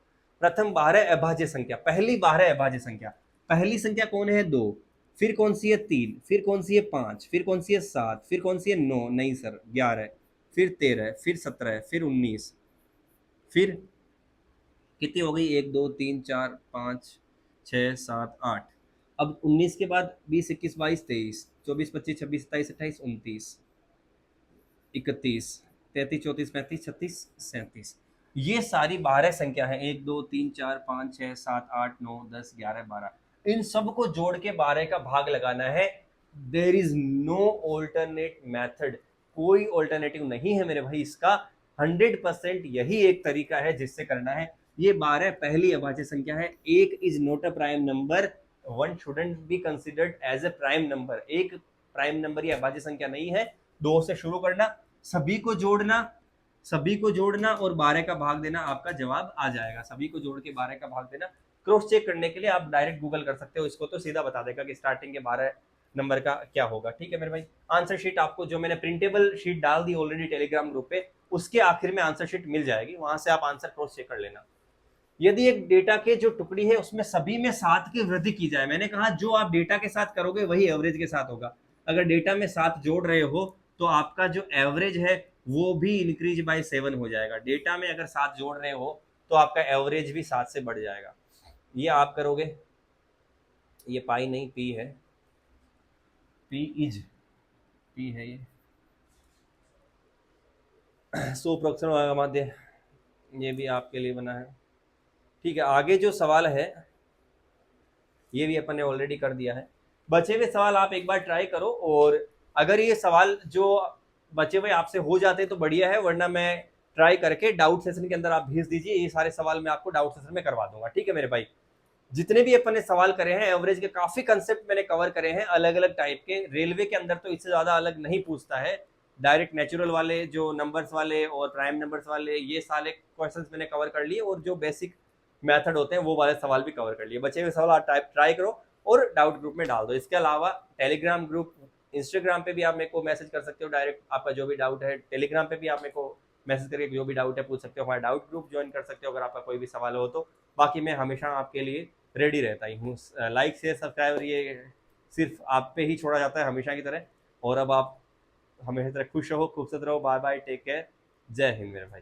प्रथम 12 अभाज्य संख्या, पहली 12 अभाज्य संख्या, पहली संख्या कौन है? 2, फिर कौन सी है? 3, फिर कौन सी है? 5, फिर कौन सी है? 7, फिर कौन सी है? 9 नहीं सर 11, फिर 13, फिर 17, फिर 19, फिर कितनी हो गई? 1 2 3 4 5 6 7 8। अब 19 के बाद 20 21 22 23 24 25 26 27 28 29 31 33 34 35 36 37। ये सारी 12 संख्या है, 1 2 3 4 5 6 7 8 9 10 11 12। इन सबको जोड़ के 12 का भाग लगाना है। There is no alternate method, कोई ऑल्टरनेटिव नहीं है मेरे भाई इसका। 100% यही एक तरीका है जिससे करना है। ये 12 पहली अभाज्य संख्या है। एक is not a prime number, one shouldn't be considered as a prime number. एक प्राइम नंबर या अभाज्य संख्या नहीं है। 2 से शुरू करना, सभी को जोड़ना, सभी को जोड़ना और 12 का भाग देना, आपका जवाब आ जाएगा। सभी को जोड़ के 12 का भाग देना। क्रॉस चेक करने के लिए आप डायरेक्ट गूगल कर सकते हो, इसको तो सीधा बता देगा कि स्टार्टिंग के 12 नंबर का क्या होगा। ठीक है मेरे भाई, आंसर शीट आपको जो मैंने प्रिंटेबल शीट डाल दी ऑलरेडी टेलीग्राम ग्रुप पे, उसके आखिर में आंसर शीट मिल जाएगी, वहां से आप आंसर क्रॉस चेक कर लेना। यदि एक डेटा के जो टुकड़ी है उसमें सभी में 7 की वृद्धि की जाए, मैंने कहा जो आप डेटा के साथ करोगे वही एवरेज के साथ होगा। अगर डेटा में 7 जोड़ रहे हो तो आपका जो एवरेज है वो भी इंक्रीज बाय 7 हो जाएगा। डेटा में अगर 7 जोड़ रहे हो तो आपका एवरेज भी 7 से बढ़ जाएगा। ये आप करोगे, ये पाई नहीं पी है, पी इज, पी है ये सो प्रोक्शन माध्य, ये भी आपके लिए बना है। ठीक है, आगे जो सवाल है ये भी अपन ने ऑलरेडी कर दिया है। बचे हुए सवाल आप एक बार ट्राई करो, और अगर ये सवाल जो बचे हुए आपसे हो जाते तो बढ़िया है, वरना मैं ट्राई करके डाउट सेशन के अंदर आप भेज दीजिए, ये सारे सवाल मैं आपको डाउट सेशन में करवा दूंगा। ठीक है मेरे भाई, जितने भी अपन ने सवाल करे हैं एवरेज के काफी कंसेप्ट मैंने कवर करे हैं, अलग अलग टाइप के। रेलवे के अंदर तो इससे ज्यादा अलग नहीं पूछता है, डायरेक्ट नेचुरल वाले जो नंबर्स वाले और प्राइम नंबर्स वाले ये सारे क्वेश्चंस मैंने कवर कर लिए, और जो बेसिक मेथड होते हैं वो वाले सवाल भी कवर कर लिए। बचे हुए सवाल आप ट्राई करो और डाउट ग्रुप में डाल दो। इसके अलावा टेलीग्राम ग्रुप, इंस्टाग्राम पे भी आप मेरे को मैसेज कर सकते हो डायरेक्ट, आपका जो भी डाउट है। टेलीग्राम पे भी आप मेरे को मैसेज करके जो भी डाउट है पूछ सकते हो, हमारा डाउट ग्रुप ज्वाइन कर सकते हो अगर आपका कोई भी सवाल हो तो। बाकी मैं हमेशा आपके लिए रेडी रहता ही हूँ। लाइक शेयर सब्सक्राइब ये सिर्फ आप पे ही छोड़ा जाता है हमेशा की तरह। और अब आप हमेशा तरह खुश रहो, खूबसूरत रहो। बाय बाय, टेक केयर, जय हिंद मेरे भाई।